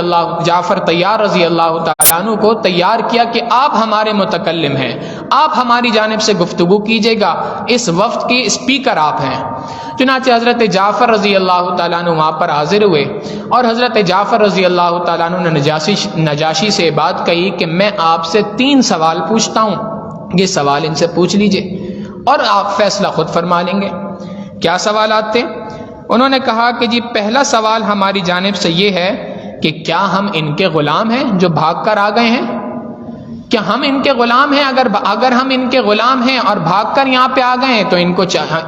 اللہ تعالیٰ عنہ کو تیار کیا کہ آپ ہمارے متکلم ہیں، آپ ہماری جانب سے گفتگو کیجیے گا، اس وفد کے اسپیکر آپ ہیں۔ چنانچہ حضرت جعفر رضی اللہ تعالیٰ عنہ وہاں پر حاضر ہوئے اور حضرت جعفر رضی اللہ تعالیٰ عنہ نے نجاشی سے بات کہی کہ میں آپ سے 3 سوال پوچھتا ہوں، یہ سوال ان سے پوچھ لیجئے اور آپ فیصلہ خود فرما لیں گے۔ کیا سوالات تھے؟ انہوں نے کہا کہ جی پہلا سوال ہماری جانب سے یہ ہے کہ کیا ہم ان کے غلام ہیں جو بھاگ کر آ گئے ہیں؟ کیا ہم ان کے غلام ہیں؟ اگر ہم ان کے غلام ہیں اور بھاگ کر یہاں پہ آ گئے ہیں تو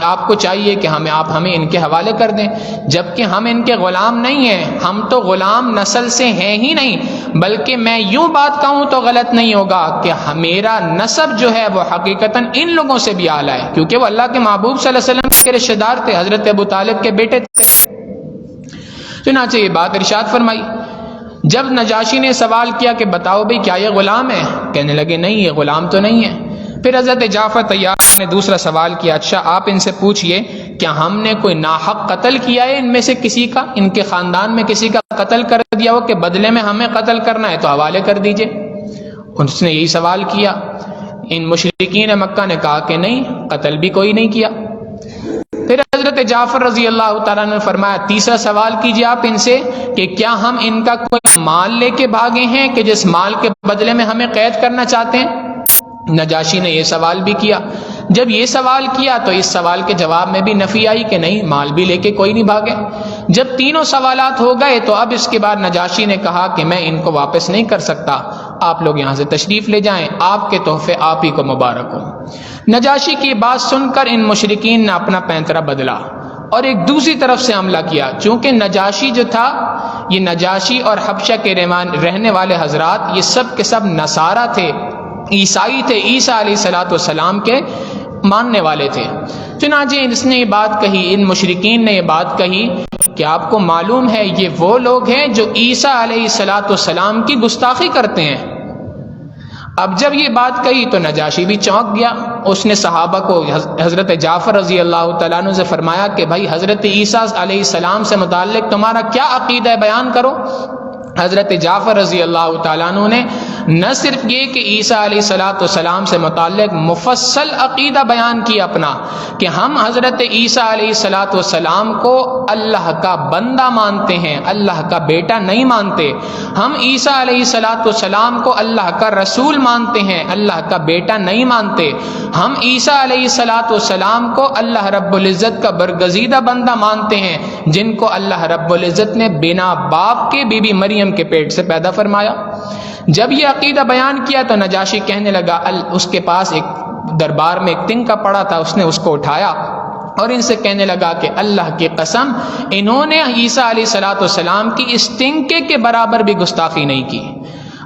آپ کو چاہیے کہ آپ ہمیں ان کے حوالے کر دیں، جبکہ ہم ان کے غلام نہیں ہیں، ہم تو غلام نسل سے ہیں ہی نہیں، بلکہ میں یوں بات کہوں تو غلط نہیں ہوگا کہ میرا نسب جو ہے وہ حقیقتاً ان لوگوں سے بھی اعلیٰ ہے، کیونکہ وہ اللہ کے محبوب صلی اللہ علیہ وسلم کے رشتہ دار تھے، حضرت ابو طالب کے بیٹے تھے۔ چنانچہ یہ بات ارشاد فرمائی۔ جب نجاشی نے سوال کیا کہ بتاؤ بھئی کیا یہ غلام ہے؟ کہنے لگے نہیں یہ غلام تو نہیں ہے۔ پھر حضرت جعفر طیار نے دوسرا سوال کیا، اچھا آپ ان سے پوچھئے کیا ہم نے کوئی ناحق قتل کیا ہے ان میں سے کسی کا، ان کے خاندان میں کسی کا قتل کر دیا ہو کہ بدلے میں ہمیں قتل کرنا ہے تو حوالے کر دیجئے؟ اس نے یہی سوال کیا۔ ان مشرکین مکہ نے کہا کہ نہیں، قتل بھی کوئی نہیں کیا۔ پھر حضرت جعفر رضی اللہ تعالیٰ نے فرمایا تیسرا سوال کیجئے آپ ان سے کہ کیا ہم ان کا کوئی مال لے کے بھاگے ہیں کہ جس مال کے بدلے میں ہمیں قید کرنا چاہتے ہیں؟ نجاشی نے یہ سوال بھی کیا۔ جب یہ سوال کیا تو اس سوال کے جواب میں بھی نفی آئی کہ نہیں، مال بھی لے کے کوئی نہیں بھاگے۔ جب تینوں سوالات ہو گئے تو اب اس کے بعد نجاشی نے کہا کہ میں ان کو واپس نہیں کر سکتا، آپ لوگ یہاں سے تشریف لے جائیں، آپ کے تحفے آپ ہی کو مبارک ہوں۔ نجاشی کی بات سن کر ان مشرکین نے اپنا پینترا بدلا اور ایک دوسری طرف سے حملہ کیا۔ چونکہ نجاشی جو تھا، یہ نجاشی اور حبشہ کے رہنے والے حضرات یہ سب کے سب نصارہ تھے، عیسائی تھے، عیسیٰ علیہ السلام کے ماننے والے تھے۔ چنانچہ اس نے یہ بات کہی، ان مشرکین نے یہ بات کہی کہ آپ کو معلوم ہے یہ وہ لوگ ہیں جو عیسیٰ علیہ السلام کی گستاخی کرتے ہیں۔ اب جب یہ بات کہی تو نجاشی بھی چونک گیا۔ اس نے صحابہ کو حضرت جعفر رضی اللہ تعالیٰ عنہ سے فرمایا کہ بھائی حضرت عیسیٰ علیہ السلام سے متعلق تمہارا کیا عقیدہ ہے، بیان کرو۔ حضرت جعفر رضی اللہ تعالیٰ عنہ نے نہ صرف یہ کہ عیسیٰ علیہ السلام سے متعلق مفصل عقیدہ بیان کیا اپنا کہ ہم حضرت عیسیٰ علیہ السلام کو اللہ کا بندہ مانتے ہیں، اللہ کا بیٹا نہیں مانتے۔ ہم عیسیٰ علیہ السلام کو اللہ کا رسول مانتے ہیں، اللہ کا بیٹا نہیں مانتے۔ ہم عیسیٰ علیہ السلام کو اللہ رب العزت کا برگزیدہ بندہ مانتے ہیں، جن کو اللہ رب العزت نے بنا باپ کے بی بی مریم کے پیٹ سے پیدا فرمایا۔ جب یہ عقیدہ بیان کیا تو نجاشی کہنے لگا، اس کے پاس ایک دربار میں ایک تنکا پڑا تھا، اس نے اس کو اٹھایا اور ان سے کہنے لگا کہ اللہ کی قسم انہوں نے عیسیٰ علیہ السلام کی اس تنکے کے برابر بھی گستاخی نہیں کی۔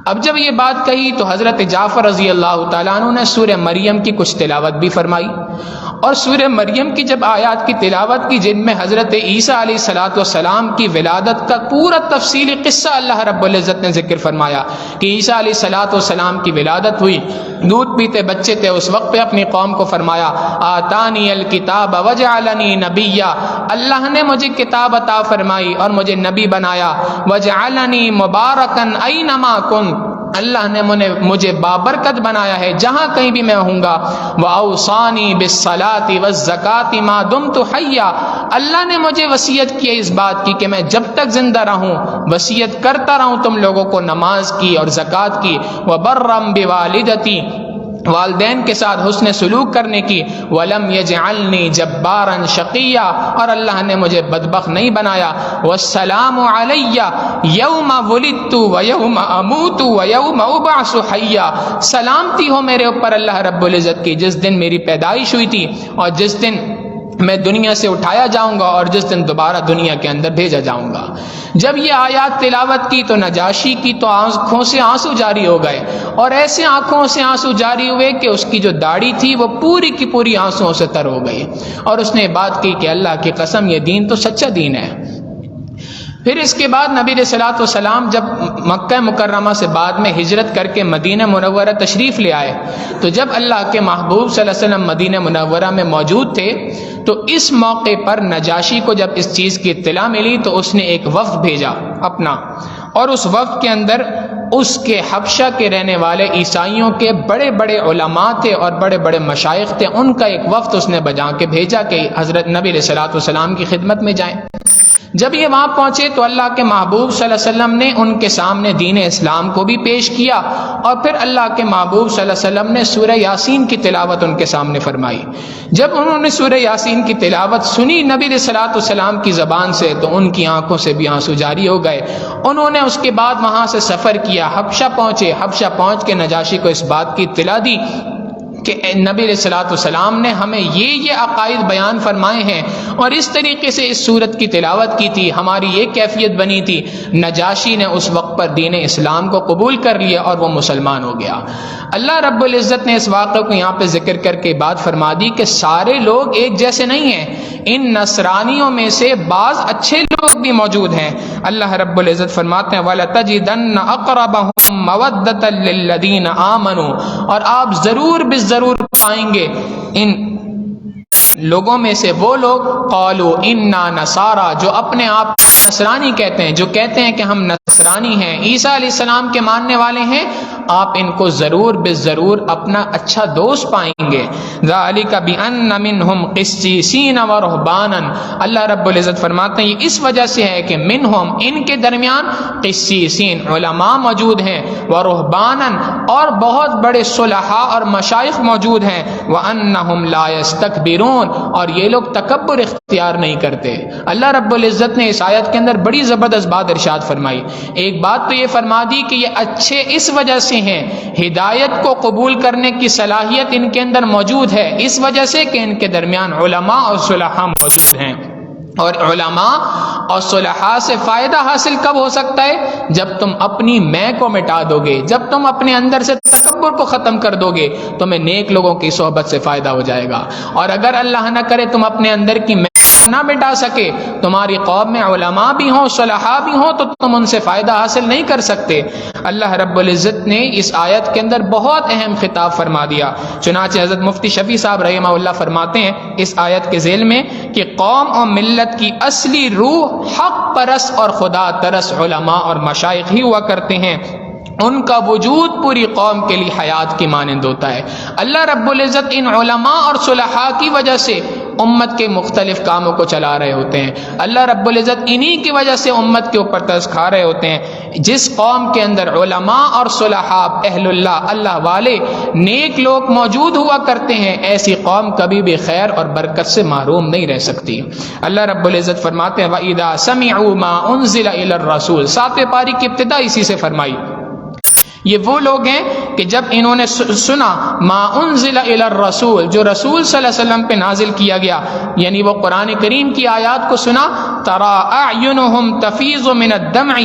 اب جب یہ بات کہی تو حضرت جعفر رضی اللہ تعالیٰ عنہ نے سورہ مریم کی کچھ تلاوت بھی فرمائی، اور سورہ مریم کی جب آیات کی تلاوت کی جن میں حضرت عیسیٰ علیہ السلام کی ولادت کا پورا تفصیلی قصہ اللہ رب العزت نے ذکر فرمایا کہ عیسیٰ علیہ السلام کی ولادت ہوئی، دودھ پیتے بچے تھے، اس وقت پہ اپنی قوم کو فرمایا آتانی الکتاب وجعلنی نبیا، اللہ نے مجھے کتاب عطا فرمائی اور مجھے نبی بنایا، وجعلنی مبارکن اینما کنت، اللہ نے مجھے بابرکت بنایا ہے جہاں کہیں بھی میں ہوں گا، وَأَوْصَانِي بِالصَّلَاةِ وَالزَّكَاةِ مَا دُمْتُ حَيًّا، اللہ نے مجھے وصیت کی اس بات کی کہ میں جب تک زندہ رہوں وصیت کرتا رہوں تم لوگوں کو نماز کی اور زکوٰۃ کی، وَبَرًّا بِوَالِدَتِي، والدین کے ساتھ حسن سلوک کرنے کی، وَلَمْ يَجْعَلْنِي جَبَّارًا شَقِيًّا، اور اللہ نے مجھے بدبخت نہیں بنایا، وَالسَّلَامُ عَلَيَّ يَوْمَ وُلِدتُّ وَيَوْمَ أَمُوتُ وَيَوْمَ أُبْعَثُ حَيًّا، سلامتی ہو میرے اوپر اللہ رب العزت کی جس دن میری پیدائش ہوئی تھی اور جس دن میں دنیا سے اٹھایا جاؤں گا اور جس دن دوبارہ دنیا کے اندر بھیجا جاؤں گا۔ جب یہ آیات تلاوت کی تو نجاشی کی تو آنکھوں سے آنسو جاری ہو گئے، اور ایسے آنکھوں سے آنسو جاری ہوئے کہ اس کی جو داڑھی تھی وہ پوری کی پوری آنسوؤں سے تر ہو گئی، اور اس نے بات کی کہ اللہ کی قسم یہ دین تو سچا دین ہے۔ پھر اس کے بعد نبی علیہ السلام جب مکہ مکرمہ سے بعد میں ہجرت کر کے مدینہ منورہ تشریف لے آئے تو جب اللہ کے محبوب صلی اللہ علیہ وسلم مدینہ منورہ میں موجود تھے تو اس موقع پر نجاشی کو جب اس چیز کی اطلاع ملی تو اس نے ایک وفد بھیجا اپنا، اور اس وفد کے اندر اس کے حبشہ کے رہنے والے عیسائیوں کے بڑے بڑے علماء تھے اور بڑے بڑے مشائخ تھے، ان کا ایک وفد اس نے بجا کے بھیجا کہ حضرت نبی علیہ السلام کی خدمت میں جائیں۔ جب یہ وہاں پہنچے تو اللہ کے محبوب صلی اللہ علیہ وسلم نے ان کے سامنے دین اسلام کو بھی پیش کیا، اور پھر اللہ کے محبوب صلی اللہ علیہ وسلم نے سورہ یاسین کی تلاوت ان کے سامنے فرمائی۔ جب انہوں نے سورہ یاسین کی تلاوت سنی نبی علیہ السلام کی زبان سے تو ان کی آنکھوں سے بھی آنسو جاری ہو گئے۔ انہوں نے اس کے بعد وہاں سے سفر کیا، حبشہ پہنچے، حبشہ پہنچ کے نجاشی کو اس بات کی اطلاع دی کہ نبی علیہ السلام نے ہمیں یہ عقائد بیان فرمائے ہیں اور اس طریقے سے اس سورت کی تلاوت کی تھی، ہماری یہ کیفیت بنی تھی۔ نجاشی نے اس وقت پر دین اسلام کو قبول کر لیا اور وہ مسلمان ہو گیا۔ اللہ رب العزت نے اس واقعے کو یہاں پہ ذکر کر کے بات فرما دی کہ سارے لوگ ایک جیسے نہیں ہیں، ان نصرانیوں میں سے بعض اچھے لوگ بھی موجود ہیں۔ اللہ رب العزت فرماتے ہیں وَلَتَجِدَنَّ أَقْرَبَهُمْ مَوَدَّةً لِلَّذِينَ آمَنُوا، اور آپ ضرور پائیں گے ان لوگوں میں سے وہ لوگ قالوا انا نصارا، جو اپنے آپ نصرانی کہتے ہیں، جو کہتے ہیں کہ ہم نصرانی ہیں، عیسیٰ علیہ السلام کے ماننے والے ہیں، آپ ان کو ضرور بالضرور اپنا اچھا دوست پائیں گے۔ ذالک بان منہم قسیسین ورہبانا، اللہ رب العزت فرماتے ہیں یہ اس وجہ سے ہے کہ منہم، ان کے درمیان، قسیسین، علماء موجود ہیں، ورہبانا، اور بہت بڑے صلحاء اور مشائخ موجود ہیں، وانہم لا یستکبرون، اور یہ لوگ تکبر اختیار نہیں کرتے۔ اللہ رب العزت نے اس آیت کے اندر بڑی زبردست بات ارشاد فرمائی۔ ایک بات تو یہ فرما دی کہ یہ اچھے اس وجہ سے ہیں، ہدایت کو قبول کرنے کی صلاحیت ان کے اندر موجود ہے، اس وجہ سے کہ ان کے درمیان علماء اور صلحاء موجود ہیں۔ اور علماء اور صلحاء سے فائدہ حاصل کب ہو سکتا ہے؟ جب تم اپنی میں کو مٹا دو گے، جب تم اپنے اندر سے تکبر کو ختم کر دو گے، تمہیں نیک لوگوں کی صحبت سے فائدہ ہو جائے گا۔ اور اگر اللہ نہ کرے تم اپنے اندر کی میں نہ مٹا سکے، تمہاری قوم میں علماء بھی ہوں، صلحاء بھی ہوں، تو تم ان سے فائدہ حاصل نہیں کر سکتے۔ اللہ رب العزت نے اس آیت کے اندر بہت اہم خطاب فرما دیا۔ چنانچہ حضرت مفتی شفیع صاحب رحمہ اللہ فرماتے ہیں اس آیت کے ذیل میں کہ قوم اور ملت کی اصلی روح حق پرست اور خدا ترس علماء اور مشائخ ہی ہوا کرتے ہیں، ان کا وجود پوری قوم کے لیے حیات کی مانند ہوتا ہے۔ اللہ رب العزت ان علماء اور صلحاء کی وجہ سے امت کے مختلف کاموں کو چلا رہے ہوتے ہیں۔ اللہ رب العزت انہی کی وجہ سے امت کے اوپر ترس کھا رہے ہوتے ہیں۔ جس قوم کے اندر علماء اور صلحاء، اہل اللہ، اللہ والے، نیک لوگ موجود ہوا کرتے ہیں، ایسی قوم کبھی بھی خیر اور برکت سے محروم نہیں رہ سکتی۔ اللہ رب العزت فرماتے ہیں وَإِذَا سَمِعُوا مَا أُنزِلَ إِلَى الرَّسُولِ، 7ویں پاری کی ابتدا اسی سے فرمائی۔ یہ وہ لوگ ہیں کہ جب انہوں نے سنا ما انزل الی الرسول، جو رسول صلی اللہ علیہ وسلم پہ نازل کیا گیا، یعنی وہ قرآن کریم کی آیات کو سنا، ترا اعینہم تفیض من الدمع،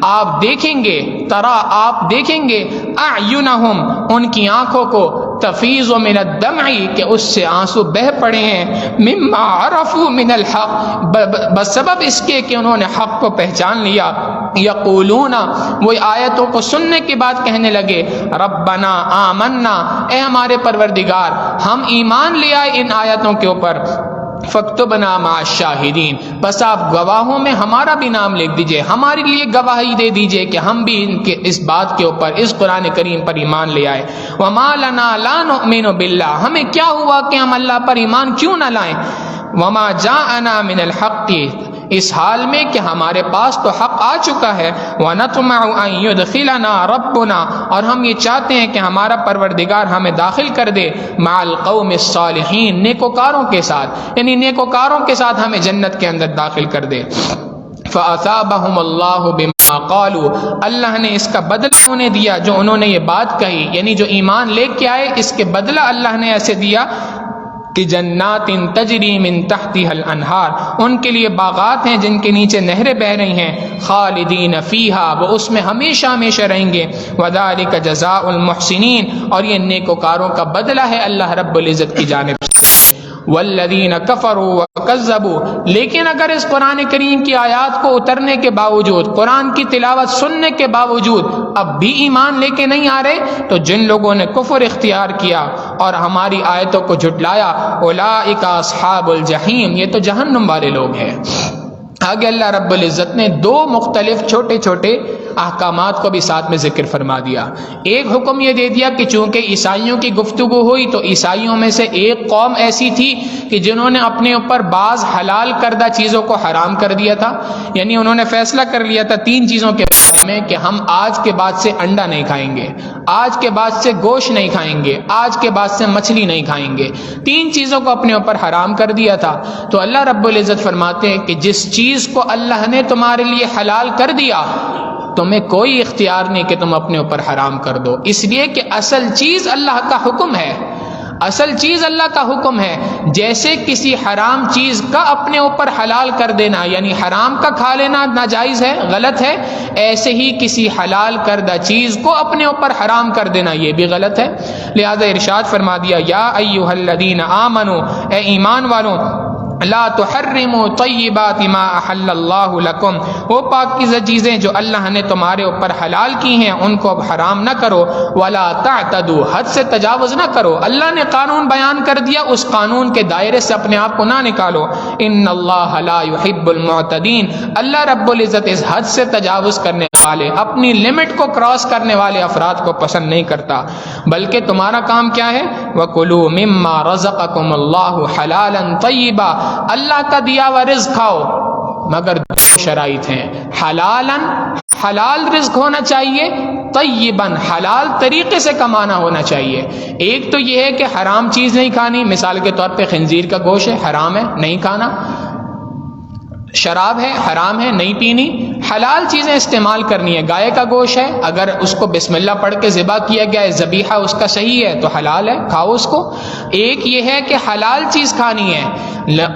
آپ دیکھیں گے، ترا آپ دیکھیں گے، اعینہم ان کی آنکھوں کو، تفیض من الدمع کہ اس سے آنسو بہ پڑے ہیں، مما عرفوا من الحق بسبب اس کے کہ انہوں نے حق کو پہچان لیا، یقولون وہ آیتوں کو سننے کے بعد کہنے لگے ربنا آمنا، اے ہمارے پروردگار ہم ایمان لے آئے ان آیتوں کے اوپر، فاکتبنا مع الشاہدین، بس آپ گواہوں میں ہمارا بھی نام لکھ دیجئے، ہمارے لیے گواہی دے دیجئے کہ ہم بھی ان کے اس بات کے اوپر، اس قرآن کریم پر ایمان لے آئے۔ وما لنا لا نؤمن باللہ، ہمیں کیا ہوا کہ ہم اللہ پر ایمان کیوں نہ لائیں؟ وما جاءنا من الحق، اس حال میں کہ ہمارے پاس تو حق آ چکا ہے، وَنَطْمَعُ أَن يُدْخِلَنَا رَبُّنَا، اور ہم یہ چاہتے ہیں کہ ہمارا پروردگار ہمیں داخل کر دے، مع القوم الصالحین، نیکوکاروں کے ساتھ، یعنی نیکوکاروں کے ساتھ ہمیں جنت کے اندر داخل کر دے۔ فَأَثَابَهُمُ اللَّهُ بِمَا قَالُوا، اللہ نے اس کا بدلہ انہیں دیا جو انہوں نے یہ بات کہی، یعنی جو ایمان لے کے آئے اس کے بدلہ اللہ نے ایسے دیا کہ جنات تجری من تحتها الانہار، ان کے لیے باغات ہیں جن کے نیچے نہریں بہ رہی ہیں، خالدین فیہا، وہ اس میں ہمیشہ ہمیشہ رہیں گے، وذالک جزاء المحسنین، اور یہ نیکوکاروں کا بدلہ ہے اللہ رب العزت کی جانب سے۔ والذین کفروا وکذبوا، لیکن اگر اس قرآن کریم کی آیات کو اترنے کے باوجود، قرآن کی تلاوت سننے کے باوجود اب بھی ایمان لے کے نہیں آ رہے، تو جن لوگوں نے کفر اختیار کیا اور ہماری آیتوں کو جھٹلایا، اولئک اصحاب الجحیم، یہ تو جہنم والے لوگ ہیں۔ آگے اللہ رب العزت نے دو مختلف چھوٹے چھوٹے احکامات کو بھی ساتھ میں ذکر فرما دیا۔ ایک حکم یہ دے دیا کہ چونکہ عیسائیوں کی گفتگو ہوئی تو عیسائیوں میں سے ایک قوم ایسی تھی کہ جنہوں نے اپنے اوپر بعض حلال کردہ چیزوں کو حرام کر دیا تھا، یعنی انہوں نے فیصلہ کر لیا تھا 3 چیزوں کے بارے میں کہ ہم آج کے بعد سے انڈا نہیں کھائیں گے، آج کے بعد سے گوشت نہیں کھائیں گے، آج کے بعد سے مچھلی نہیں کھائیں گے، 3 چیزوں کو اپنے اوپر حرام کر دیا تھا۔ تو اللہ رب العزت فرماتے ہیں کہ جس چیز کو اللہ نے تمہارے لیے حلال کر دیا، تمہیں کوئی اختیار نہیں کہ تم اپنے اوپر حرام کر دو، اس لیے کہ اصل چیز اللہ کا حکم ہے، اصل چیز اللہ کا حکم ہے۔ جیسے کسی حرام چیز کا اپنے اوپر حلال کر دینا، یعنی حرام کا کھا لینا ناجائز ہے، غلط ہے، ایسے ہی کسی حلال کردہ چیز کو اپنے اوپر حرام کر دینا یہ بھی غلط ہے۔ لہذا ارشاد فرما دیا یا ایھا الذین آمنوا، اے ایمان والوں، لا تحرموا طیبات ما احل اللہ لکم، وہ پاکیزہ چیزیں جو اللہ نے تمہارے اوپر حلال کی ہیں ان کو اب حرام نہ کرو، ولا تعتدوا، حد سے تجاوز نہ کرو۔ اللہ نے قانون بیان کر دیا، اس قانون کے دائرے سے اپنے آپ کو نہ نکالو۔ ان اللہ لا يحب المعتدین، اللہ رب العزت اس حد سے تجاوز کرنے والے، اپنی لمٹ کو کراس کرنے والے افراد کو پسند نہیں کرتا۔ بلکہ تمہارا کام کیا ہے؟ وَكُلُوا مِمَّا رَزَقَكُمُ اللَّهُ حَلَالًا طَيِّبًا، اللہ کا دیا ہوا رزق کھاؤ، مگر دو شرائط ہیں، حلال رزق ہونا چاہیے، طیباً حلال طریقے سے کمانا ہونا چاہیے۔ ایک تو یہ ہے کہ حرام چیز نہیں کھانی، مثال کے طور پہ خنزیر کا گوشت ہے، حرام ہے نہیں کھانا، شراب ہے حرام ہے نہیں پینی، حلال چیزیں استعمال کرنی ہے۔ گائے کا گوشت ہے، اگر اس کو بسم اللہ پڑھ کے ذبح کیا گیا ہے، ذبیحہ اس کا صحیح ہے تو حلال ہے، کھاؤ اس کو۔ ایک یہ ہے کہ حلال چیز کھانی ہے،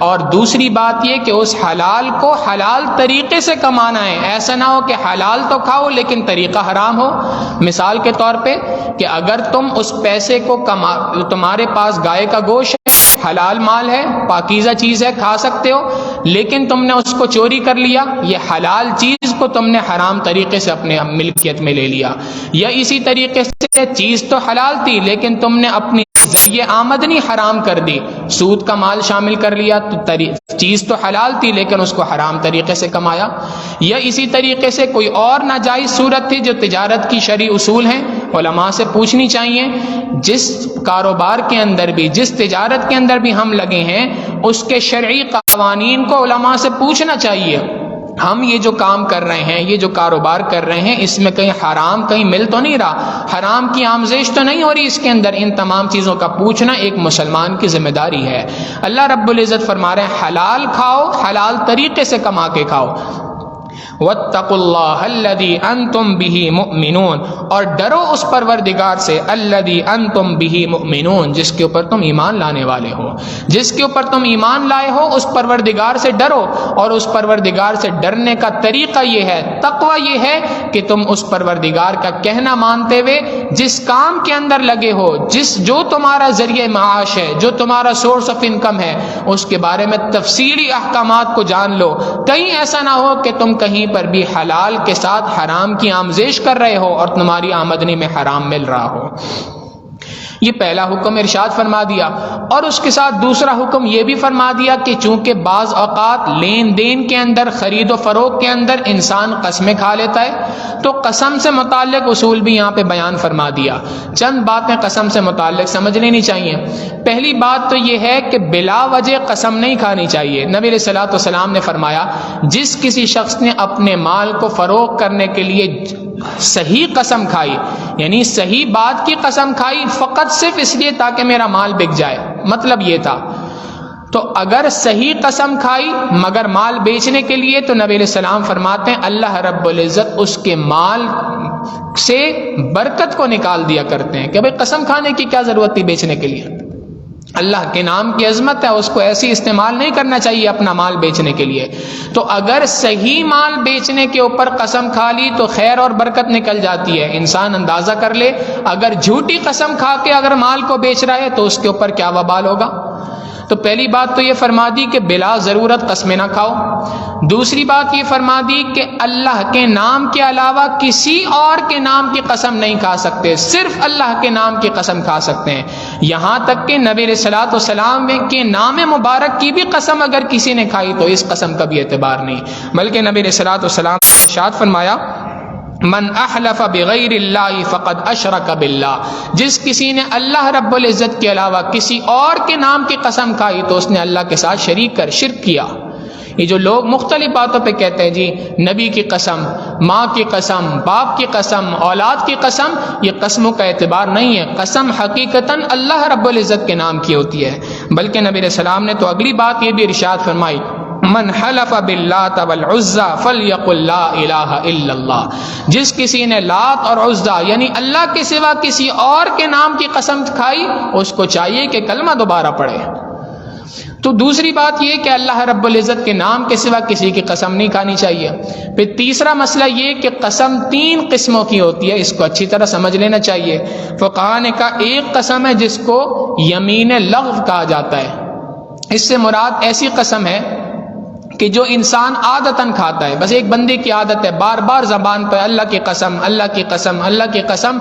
اور دوسری بات یہ کہ اس حلال کو حلال طریقے سے کمانا ہے۔ ایسا نہ ہو کہ حلال تو کھاؤ لیکن طریقہ حرام ہو۔ مثال کے طور پہ کہ اگر تم اس پیسے کو تمہارے پاس گائے کا گوشت ہے، حلال مال ہے، پاکیزہ چیز ہے، کھا سکتے ہو، لیکن تم نے اس کو چوری کر لیا، یہ حلال چیز کو تم نے حرام طریقے سے اپنے ملکیت میں لے لیا۔ یا اسی طریقے سے چیز تو حلال تھی لیکن تم نے اپنی ذریعہ آمدنی حرام کر دی، سود کا مال شامل کر لیا، تو چیز تو حلال تھی لیکن اس کو حرام طریقے سے کمایا۔ یا اسی طریقے سے کوئی اور ناجائز صورت تھی جو تجارت کی شرعی اصول ہیں، علماء سے پوچھنی چاہیے۔ جس کاروبار کے اندر بھی، جس تجارت کے اندر بھی ہم لگے ہیں، اس کے شرعی قوانین کو علماء سے پوچھنا چاہیے۔ ہم یہ جو کام کر رہے ہیں، یہ جو کاروبار کر رہے ہیں، اس میں کہیں حرام کہیں مل تو نہیں رہا، حرام کی آمیزش تو نہیں ہو رہی اس کے اندر؟ ان تمام چیزوں کا پوچھنا ایک مسلمان کی ذمہ داری ہے۔ اللہ رب العزت فرما رہے ہیں حلال کھاؤ، حلال طریقے سے کما کے کھاؤ۔ واتقوا اللہ الذی انتم بہ مؤمنون، اور ڈرو اس پروردگار سے، الذی انتم بہ مؤمنون، جس کے اوپر تم ایمان لانے والے ہو، جس کے اوپر تم ایمان لائے ہو اس پروردگار سے ڈرو۔ اور اس پروردگار سے ڈرنے کا طریقہ یہ ہے، تقوی یہ ہے کہ تم اس پروردگار کا کہنا مانتے ہوئے جس کام کے اندر لگے ہو، جو تمہارا ذریعہ معاش ہے، جو تمہارا سورس آف انکم ہے، اس کے بارے میں تفصیلی احکامات کو جان لو۔ کہیں ایسا نہ ہو کہ تم کہیں پر بھی حلال کے ساتھ حرام کی آمیزش کر رہے ہو اور تمہاری آمدنی میں حرام مل رہا ہو۔ یہ پہلا حکم ارشاد فرما دیا، اور اس کے ساتھ دوسرا حکم یہ بھی فرما دیا کہ چونکہ بعض اوقات لین دین کے اندر، خرید و فروخت کے اندر انسان قسمیں کھا لیتا ہے، تو قسم سے متعلق اصول بھی یہاں پہ بیان فرما دیا۔ چند باتیں قسم سے متعلق سمجھ لینی چاہیے۔ پہلی بات تو یہ ہے کہ بلا وجہ قسم نہیں کھانی چاہیے۔ نبی علیہ الصلوۃ والسلام نے فرمایا جس کسی شخص نے اپنے مال کو فروخت کرنے کے لیے صحیح قسم کھائی، یعنی صحیح بات کی قسم کھائی فقط صرف اس لیے تاکہ میرا مال بک جائے، مطلب یہ تھا، تو اگر صحیح قسم کھائی مگر مال بیچنے کے لیے، تو نبی علیہ السلام فرماتے ہیں اللہ رب العزت اس کے مال سے برکت کو نکال دیا کرتے ہیں کہ بھئی قسم کھانے کی کیا ضرورت تھی بیچنے کے لیے، اللہ کے نام کی عظمت ہے، اس کو ایسی استعمال نہیں کرنا چاہیے اپنا مال بیچنے کے لیے۔ تو اگر صحیح مال بیچنے کے اوپر قسم کھا لی تو خیر اور برکت نکل جاتی ہے۔ انسان اندازہ کر لے، اگر جھوٹی قسم کھا کے اگر مال کو بیچ رہا ہے تو اس کے اوپر کیا وبال ہوگا۔ تو پہلی بات تو یہ فرما دی کہ بلا ضرورت قسمیں نہ کھاؤ۔ دوسری بات یہ فرما دی کہ اللہ کے نام کے علاوہ کسی اور کے نام کی قسم نہیں کھا سکتے، صرف اللہ کے نام کی قسم کھا سکتے ہیں۔ یہاں تک کہ نبی علیہ الصلوۃ والسلام کے نام مبارک کی بھی قسم اگر کسی نے کھائی تو اس قسم کا بھی اعتبار نہیں، بلکہ نبی علیہ الصلوۃ والسلام نے ارشاد فرمایا من احلف بغیر اللہ فقد اشرک باللہ، جس کسی نے اللہ رب العزت کے علاوہ کسی اور کے نام کی قسم کھائی تو اس نے اللہ کے ساتھ شرک کیا۔ یہ جو لوگ مختلف باتوں پہ کہتے ہیں جی نبی کی قسم، ماں کی قسم، باپ کی قسم، اولاد کی قسم، یہ قسموں کا اعتبار نہیں ہے۔ قسم حقیقتاً اللہ رب العزت کے نام کی ہوتی ہے، بلکہ نبی علیہ السلام نے تو اگلی بات یہ بھی ارشاد فرمائی من حلف باللات والعزى فليقل لا الہ الا اللہ، جس کسی نے لات اور عزا یعنی اللہ کے سوا کسی اور کے نام کی قسم کھائی اس کو چاہیے کہ کلمہ دوبارہ پڑھے۔ تو دوسری بات یہ کہ اللہ رب العزت کے نام کے سوا کسی کی قسم نہیں کھانی چاہیے۔ پھر تیسرا مسئلہ یہ کہ قسم 3 قسموں کی ہوتی ہے، اس کو اچھی طرح سمجھ لینا چاہیے۔ فقہاء نے کہا ایک قسم ہے جس کو یمین لغو کہا جاتا ہے، اس سے مراد ایسی قسم ہے کہ جو انسان عادتاً کھاتا ہے، بس ایک بندے کی عادت ہے بار بار زبان پہ اللہ کی قسم اللہ کی قسم اللہ کی قسم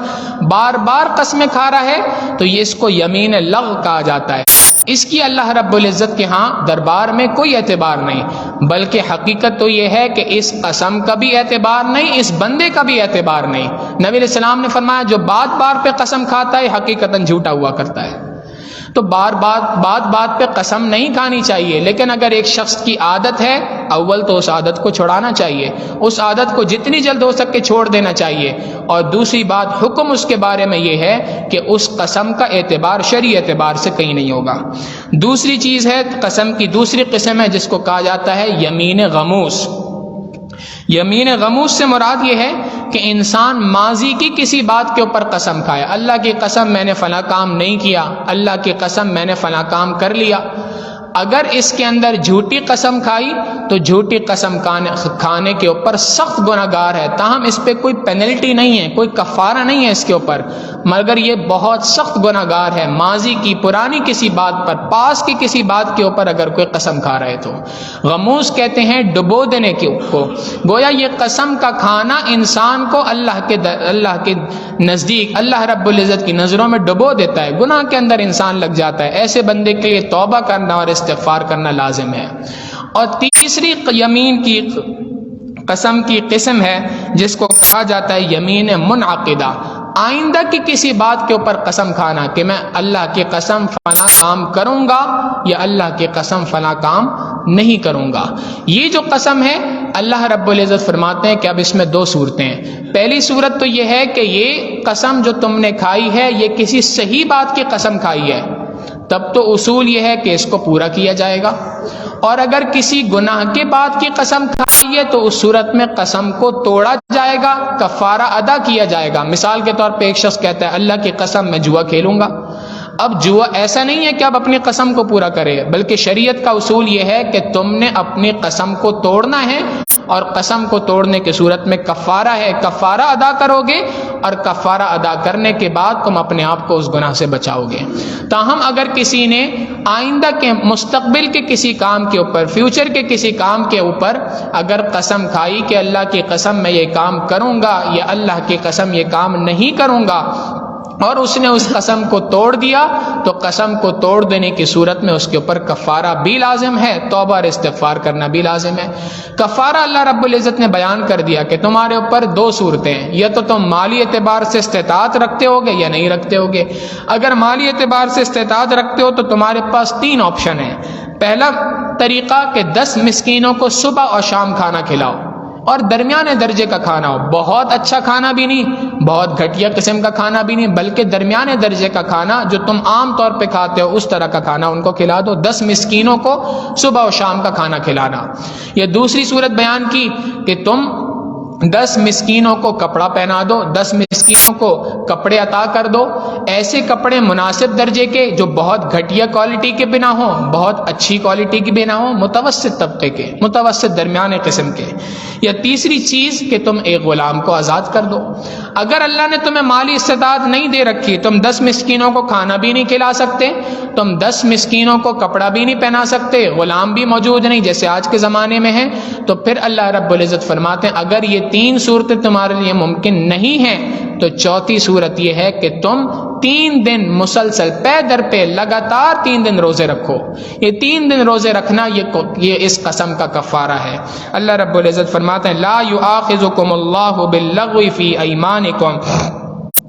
بار بار قسمیں کھا رہا ہے، تو یہ اس کو یمین لغو کہا جاتا ہے۔ اس کی اللہ رب العزت کے ہاں دربار میں کوئی اعتبار نہیں، بلکہ حقیقت تو یہ ہے کہ اس قسم کا بھی اعتبار نہیں، اس بندے کا بھی اعتبار نہیں۔ نبی علیہ السلام نے فرمایا جو بات بار پہ قسم کھاتا ہے حقیقتاً جھوٹا ہوا کرتا ہے۔ تو بات پہ قسم نہیں کھانی چاہیے، لیکن اگر ایک شخص کی عادت ہے، اول تو اس عادت کو چھڑانا چاہیے، اس عادت کو جتنی جلد ہو سکے چھوڑ دینا چاہیے، اور دوسری بات حکم اس کے بارے میں یہ ہے کہ اس قسم کا اعتبار شرعی اعتبار سے کہیں نہیں ہوگا۔ دوسری چیز ہے قسم کی دوسری قسم ہے جس کو کہا جاتا ہے یمین غموس۔ یمین غموس سے مراد یہ ہے کہ انسان ماضی کی کسی بات کے اوپر قسم کھائے، اللہ کی قسم میں نے فلاں کام نہیں کیا، اللہ کی قسم میں نے فلاں کام کر لیا۔ اگر اس کے اندر جھوٹی قسم کھائی تو جھوٹی قسم کھانے کے اوپر سخت گناہگار ہے، تاہم اس پہ کوئی پینلٹی نہیں ہے، کوئی کفارہ نہیں ہے اس کے اوپر، مگر یہ بہت سخت گناہگار ہے۔ ماضی کی پرانی کسی بات پر، پاس کی کسی بات کے اوپر اگر کوئی قسم کھا رہے تو غموس کہتے ہیں ڈبو دینے کو، گویا یہ قسم کا کھانا انسان کو اللہ کے نزدیک اللہ رب العزت کی نظروں میں ڈبو دیتا ہے، گناہ کے اندر انسان لگ جاتا ہے۔ ایسے بندے کے لیے توبہ کرنا اور استغفار کرنا لازم ہے۔ اور تیسری یمین کی قسم کی قسم ہے جس کو کہا جاتا ہے یمین منعقدہ، آئندہ کی کسی بات کے اوپر قسم کھانا کہ میں اللہ کی قسم فلاں کام کروں گا یا اللہ کی قسم فلاں کام نہیں کروں گا۔ یہ جو قسم ہے اللہ رب العزت فرماتے ہیں کہ اب اس میں دو صورتیں ہیں۔ پہلی صورت تو یہ ہے کہ یہ قسم جو تم نے کھائی ہے یہ کسی صحیح بات کی قسم کھائی ہے، تب تو اصول یہ ہے کہ اس کو پورا کیا جائے گا، اور اگر کسی گناہ کے بات کی قسم کھائی ہے تو اس صورت میں قسم کو توڑا جائے گا، کفارہ ادا کیا جائے گا۔ مثال کے طور پہ ایک شخص کہتا ہے اللہ کی قسم میں جوا کھیلوں گا، اب جوا ایسا نہیں ہے کہ اب اپنی قسم کو پورا کرے، بلکہ شریعت کا اصول یہ ہے کہ تم نے اپنی قسم کو توڑنا ہے، اور قسم کو توڑنے کی صورت میں کفارہ ہے، کفارہ ادا کرو گے، اور کفارہ ادا کرنے کے بعد تم اپنے آپ کو اس گناہ سے بچاؤ گے۔ تاہم اگر کسی نے آئندہ کے مستقبل کے کسی کام کے اوپر، فیوچر کے کسی کام کے اوپر اگر قسم کھائی کہ اللہ کی قسم میں یہ کام کروں گا یا اللہ کی قسم یہ کام نہیں کروں گا، اور اس نے اس قسم کو توڑ دیا، تو قسم کو توڑ دینے کی صورت میں اس کے اوپر کفارہ بھی لازم ہے، توبہ اور استغفار کرنا بھی لازم ہے۔ کفارہ اللہ رب العزت نے بیان کر دیا کہ تمہارے اوپر دو صورتیں ہیں، یا تو تم مالی اعتبار سے استطاعت رکھتے ہوگے یا نہیں رکھتے ہوگے۔ اگر مالی اعتبار سے استطاعت رکھتے ہو تو تمہارے پاس تین آپشن ہیں۔ پہلا طریقہ کہ 10 مسکینوں کو صبح اور شام کھانا کھلاؤ، اور درمیانے درجے کا کھانا ہو، بہت اچھا کھانا بھی نہیں، بہت گھٹیا قسم کا کھانا بھی نہیں، بلکہ درمیانے درجے کا کھانا جو تم عام طور پہ کھاتے ہو اس طرح کا کھانا ان کو کھلا دو۔ 10 مسکینوں کو صبح و شام کا کھانا کھلانا۔ یہ دوسری صورت بیان کی کہ تم 10 مسکینوں کو کپڑا پہنا دو، 10 مسکینوں کو کپڑے عطا کر دو، ایسے کپڑے مناسب درجے کے جو بہت گھٹیا کوالٹی کے بھی نہ ہوں، بہت اچھی کوالٹی کے بھی نہ ہوں، متوسط طبقے کے، متوسط درمیانے قسم کے۔ یا تیسری چیز کہ تم ایک غلام کو آزاد کر دو۔ اگر اللہ نے تمہیں مالی استطاعت نہیں دے رکھی، تم 10 مسکینوں کو کھانا بھی نہیں کھلا سکتے، تم 10 مسکینوں کو کپڑا بھی نہیں پہنا سکتے، غلام بھی موجود نہیں جیسے آج کے زمانے میں ہے، تو پھر اللہ رب العزت فرماتے ہیں اگر یہ 3 صورتیں تمہارے لیے ممکن نہیں ہیں تو چوتھی صورت یہ ہے کہ تم 3 دن مسلسل پے در پہ لگاتار 3 دن روزے رکھو۔ یہ 3 دن روزے رکھنا یہ اس قسم کا کفارہ ہے۔ اللہ رب العزت فرماتے ہیں لا یؤاخذکم اللہ باللغو فی ایمانکم،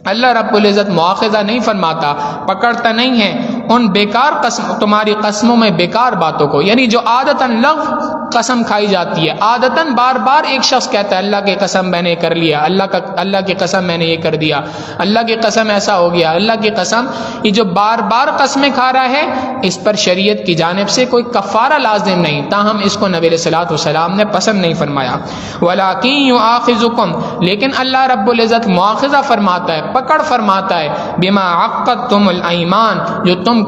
اللہ رب العزت مواخذہ نہیں فرماتا، پکڑتا نہیں ہے ان بیکار قسم، تمہاری قسموں میں بیکار باتوں کو، یعنی جو عادتاً لغو قسم کھائی جاتی ہے، عادتاً بار بار ایک شخص کہتا ہے اللہ کی قسم میں نے کر لیا، اللہ کی قسم میں نے یہ کر دیا، اللہ کی قسم ایسا ہو گیا، اللہ کی قسم، یہ جو بار بار قسمیں کھا رہا ہے اس پر شریعت کی جانب سے کوئی کفارہ لازم نہیں، تاہم اس کو نبی علیہ الصلوۃ والسلام نے پسند نہیں فرمایا۔ وَلَٰكِن يُؤَاخِذُكُم، لیکن اللہ رب العزت مواخذہ فرماتا ہے، پکڑ فرماتا ہے، بما عقدتم الایمان، جو تم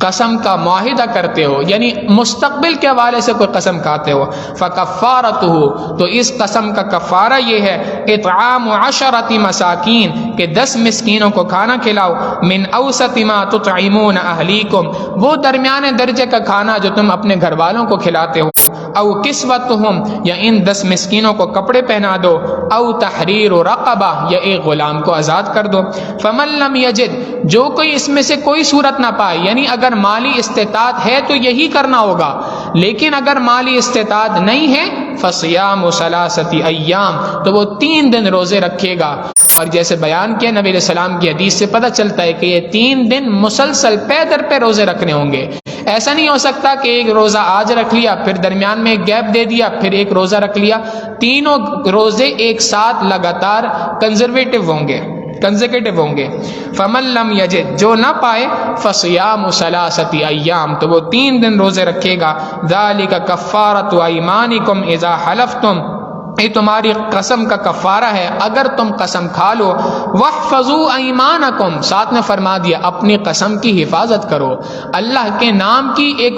قسم کا معاہدہ کرتے ہو، یعنی مستقبل کے حوالے سے کوئی قسم کھاتے ہو، فکفارتہ، تو اس قسم کا کفارہ یہ ہے اطعام 10 مساکین، کہ 10 مسکینوں کو کھانا کھلاؤ، من اوسط ما تطعمون اہلیکم، وہ درمیانے درجے کا کھانا جو تم اپنے گھر والوں کو کھلاتے ہو، او کسوتہم، یا ان 10 مسکینوں کو کپڑے پہنا دو، او تحریر رقبہ، یا ایک غلام کو آزاد کر دو۔ فمن لم یجد، جو کوئی اس میں سے کوئی صورت نہ پائے، یعنی اگر مالی استطاعت ہے تو یہی کرنا ہوگا، لیکن اگر مالی استطاعت نہیں ہے فصیام 3 ایام، تو وہ 3 دن روزے رکھے گا۔ اور جیسے بیان کیا نبی علیہ السلام کی حدیث سے پتہ چلتا ہے کہ یہ 3 دن مسلسل پے در پہ روزے رکھنے ہوں گے۔ ایسا نہیں ہو سکتا کہ ایک روزہ آج رکھ لیا، پھر درمیان میں ایک گیپ دے دیا، پھر ایک روزہ رکھ لیا۔ تینوں روزے ایک ساتھ لگاتار کنزرویٹو ہوں گے۔ فمن لم یجد، جو نہ پائے، فصیام 3 ایام، تو وہ 3 دن روزے رکھے گا۔ ذالک کفارۃ ایمانکم اذا حلفتم، یہ تمہاری قسم کا کفارہ ہے اگر تم قسم کھا لو۔ واحفظوا ایمانکم، ساتھ میں فرما دیا اپنی قسم کی حفاظت کرو۔ اللہ کے نام کی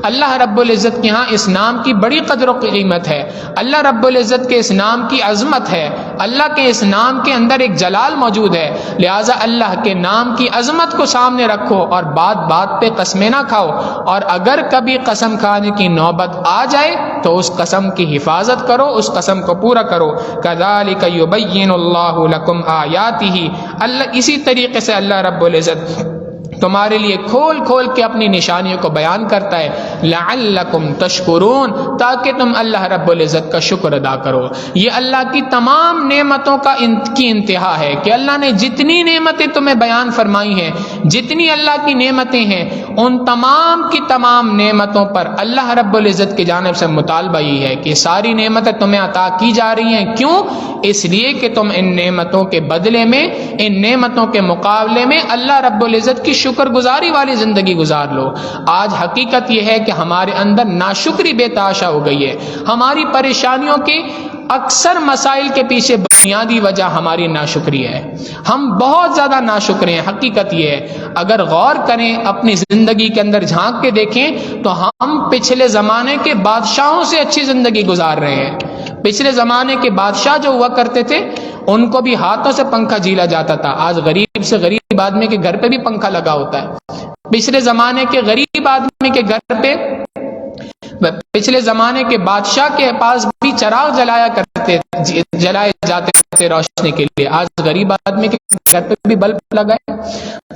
اللہ رب العزت کے ہاں اس نام کی بڑی قدر و قیمت ہے، اللہ رب العزت کے اس نام کی عظمت ہے، اللہ کے اس نام کے اندر ایک جلال موجود ہے، لہٰذا اللہ کے نام کی عظمت کو سامنے رکھو اور بات بات پہ قسمیں نہ کھاؤ، اور اگر کبھی قسم کھانے کی نوبت آ جائے تو اس قسم کی حفاظت کرو، اس قسم کو پورا کرو۔ کذالک یبین اللہ لکم آیاتہ، اللہ اسی طریقے سے اللہ رب العزت تمہارے لیے کھول کھول کے اپنی نشانیوں کو بیان کرتا ہے، لعلکم تشکرون، تاکہ تم اللہ رب العزت کا شکر ادا کرو۔ یہ اللہ کی تمام نعمتوں کی انتہا ہے کہ اللہ نے جتنی نعمتیں تمہیں بیان فرمائی ہیں، جتنی اللہ کی نعمتیں ہیں، ان تمام کی تمام نعمتوں پر اللہ رب العزت کی جانب سے مطالبہ یہ ہے کہ ساری نعمتیں تمہیں عطا کی جا رہی ہیں، کیوں؟ اس لیے کہ تم ان نعمتوں کے بدلے میں، ان نعمتوں کے مقابلے میں اللہ رب العزت کی شکر گزاری والی زندگی گزار لو۔ آج حقیقت یہ ہے کہ ہمارے اندر ناشکری بے تحاشا ہو گئی ہے، ہماری پریشانیوں کے اکثر مسائل کے پیچھے بنیادی وجہ ہماری ناشکری ہے، ہم بہت زیادہ ناشکر ہیں۔ حقیقت یہ ہے اگر غور کریں، اپنی زندگی کے اندر جھانک کے دیکھیں تو ہم پچھلے زمانے کے بادشاہوں سے اچھی زندگی گزار رہے ہیں۔ پچھلے زمانے کے بادشاہ جو ہوا کرتے تھے ان کو بھی ہاتھوں سے پنکھا جھیلا جاتا تھا، آج غریب سے غریب آدمی کے گھر پہ بھی پنکھا لگا ہوتا ہے۔ پچھلے زمانے کے غریب آدمی کے گھر پہ، پچھلے زمانے کے بادشاہ کے پاس بھی چراغ جلائے جاتے تھے روشنی کے لیے، آج غریب آدمی کے گھر پہ بھی بلب لگائے۔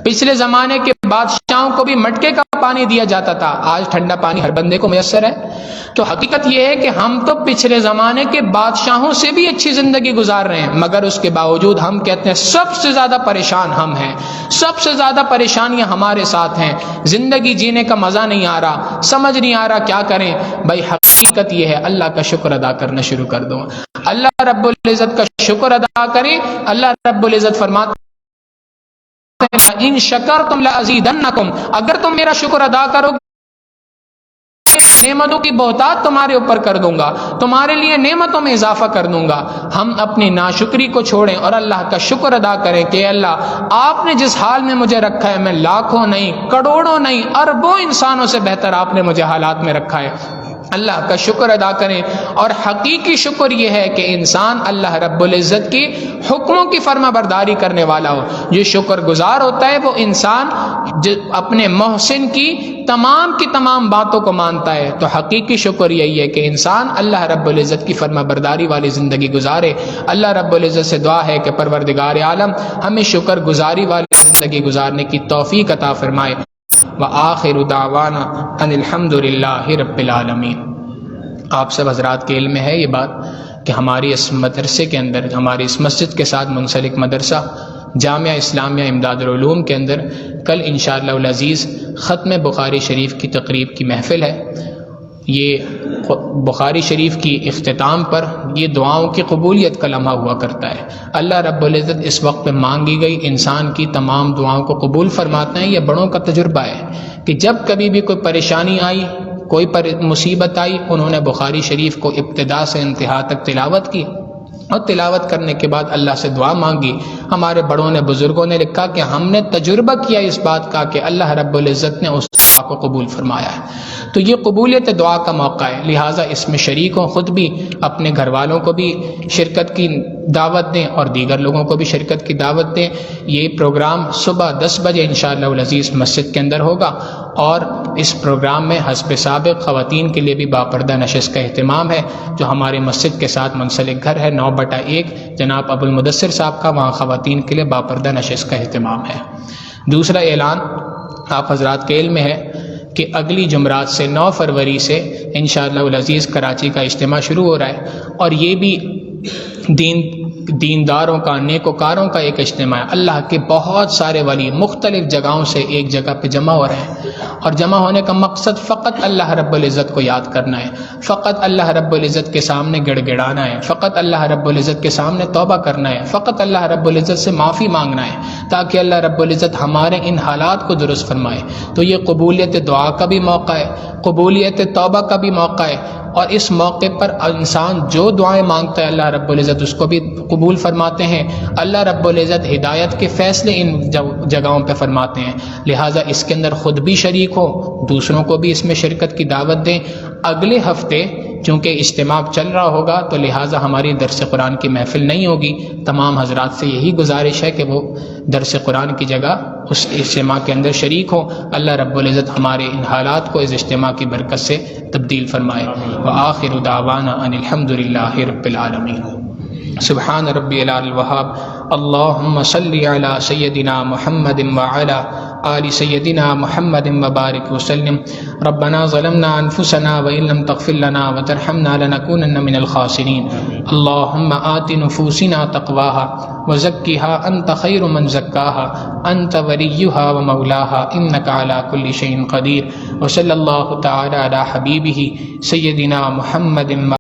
پچھلے زمانے کے بادشاہوں کو بھی مٹکے کا پانی دیا جاتا تھا، آج ٹھنڈا پانی ہر بندے کو میسر ہے۔ تو حقیقت یہ ہے کہ ہم تو پچھلے زمانے کے بادشاہوں سے بھی اچھی زندگی گزار رہے ہیں، مگر اس کے باوجود ہم کہتے ہیں سب سے زیادہ پریشان ہم ہیں، سب سے زیادہ پریشانیاں ہمارے ساتھ ہیں، زندگی جینے کا مزہ نہیں آ رہا، سمجھ نہیں آ رہا کیا کریں۔ بھائی حقیقت یہ ہے اللہ کا شکر ادا کرنا شروع کر دو، اللہ رب العزت کا شکر ادا کریں۔ اللہ رب العزت فرماتے ان شکرتم لازیدنکم، اگر تم میرا شکر ادا کرو نعمتوں کی بہتات تمہارے اوپر کر دوں گا، تمہارے لیے نعمتوں میں اضافہ کر دوں گا۔ ہم اپنی ناشکری کو چھوڑیں اور اللہ کا شکر ادا کریں کہ اللہ آپ نے جس حال میں مجھے رکھا ہے، میں لاکھوں نہیں، کروڑوں نہیں، اربوں انسانوں سے بہتر آپ نے مجھے حالات میں رکھا ہے۔ اللہ کا شکر ادا کریں، اور حقیقی شکر یہ ہے کہ انسان اللہ رب العزت کی حکموں کی فرما برداری کرنے والا ہو۔ جو شکر گزار ہوتا ہے وہ انسان اپنے محسن کی تمام باتوں کو مانتا ہے۔ تو حقیقی شکر یہی ہے کہ انسان اللہ رب العزت کی فرما برداری والی زندگی گزارے۔ اللہ رب العزت سے دعا ہے کہ پروردگار عالم ہمیں شکر گزاری والی زندگی گزارنے کی توفیق عطا فرمائے۔ وآخر دعوانا ان الحمد للہ رب العالمین۔ آپ سب حضرات کے علم میں ہے یہ بات کہ ہماری اس مدرسے کے اندر، ہماری اس مسجد کے ساتھ منسلک مدرسہ جامعہ اسلامیہ امداد العلوم کے اندر کل انشاءاللہ العزیز ختم بخاری شریف کی تقریب کی محفل ہے۔ یہ بخاری شریف کی اختتام پر یہ دعاؤں کی قبولیت کا لمحہ ہوا کرتا ہے۔ اللہ رب العزت اس وقت پہ مانگی گئی انسان کی تمام دعاؤں کو قبول فرماتے ہیں۔ یہ بڑوں کا تجربہ ہے کہ جب کبھی بھی کوئی پریشانی آئی، کوئی مصیبت آئی، انہوں نے بخاری شریف کو ابتدا سے انتہا تک تلاوت کی، اور تلاوت کرنے کے بعد اللہ سے دعا مانگی۔ ہمارے بڑوں نے، بزرگوں نے لکھا کہ ہم نے تجربہ کیا اس بات کا کہ اللہ رب العزت نے اس کو قبول فرمایا ہے۔ تو یہ قبولیت دعا کا موقع ہے، لہٰذا اس میں شریک ہوں، خود بھی اپنے گھر والوں کو بھی شرکت کی دعوت دیں اور دیگر لوگوں کو بھی شرکت کی دعوت دیں۔ یہ پروگرام صبح 10 بجے انشاءاللہ العزیز مسجد کے اندر ہوگا، اور اس پروگرام میں حسب سابق خواتین کے لیے بھی باپردہ نشست کا اہتمام ہے، جو ہمارے مسجد کے ساتھ منسلک گھر ہے 9/1 جناب ابو المدثر صاحب کا، وہاں خواتین کے لیے باپردہ نشست کا اہتمام ہے۔ دوسرا اعلان آپ حضرات کے علم میں ہے کہ اگلی جمعرات سے 9 فروری سے انشاءاللہ العزیز کراچی کا اجتماع شروع ہو رہا ہے، اور یہ بھی دینداروں کا، نیکوکاروں کا ایک اجتماع ہے۔ اللہ کے بہت سارے ولی مختلف جگہوں سے ایک جگہ پہ جمع ہو رہے ہیں، اور جمع ہونے کا مقصد فقط اللہ رب العزت کو یاد کرنا ہے، فقط اللہ رب العزت کے سامنے گڑ گڑانا ہے، فقط اللہ رب العزت کے سامنے توبہ کرنا ہے، فقط اللہ رب العزت سے معافی مانگنا ہے، تاکہ اللہ رب العزت ہمارے ان حالات کو درست فرمائے۔ تو یہ قبولیت دعا کا بھی موقع ہے، قبولیت توبہ کا بھی موقع ہے، اور اس موقع پر انسان جو دعائیں مانگتا ہے اللہ رب العزت اس کو بھی قبول فرماتے ہیں۔ اللہ رب العزت ہدایت کے فیصلے ان جگہوں پہ فرماتے ہیں، لہٰذا اس کے اندر خود بھی شریک ہو، دوسروں کو بھی اس میں شرکت کی دعوت دیں۔ اگلے ہفتے چونکہ اجتماع چل رہا ہوگا تو لہٰذا ہماری درس قرآن کی محفل نہیں ہوگی، تمام حضرات سے یہی گزارش ہے کہ وہ درس قرآن کی جگہ اس اجتماع کے اندر شریک ہوں۔ اللہ رب العزت ہمارے ان حالات کو اس اجتماع کی برکت سے تبدیل فرمائے۔ وآخر دعوانا ان الحمد للہ رب العالمین۔ سبحان ربی العلی الوہاب، اللہم صلی علی سیدنا محمد وعلی آل سیدنا محمد وبارک وسلم۔ ربنا ظلمنا انفسنا وإن لم تغفر لنا وترحمنا لنكونن من الخاسرین۔ اللہم آت نفوسنا تقواها وزکها انت خیر من زکاها انت ولیها ومولاها انک علی کل شیء قدیر۔ وصلی اللہ تعالی علی حبیبہ سیدنا محمد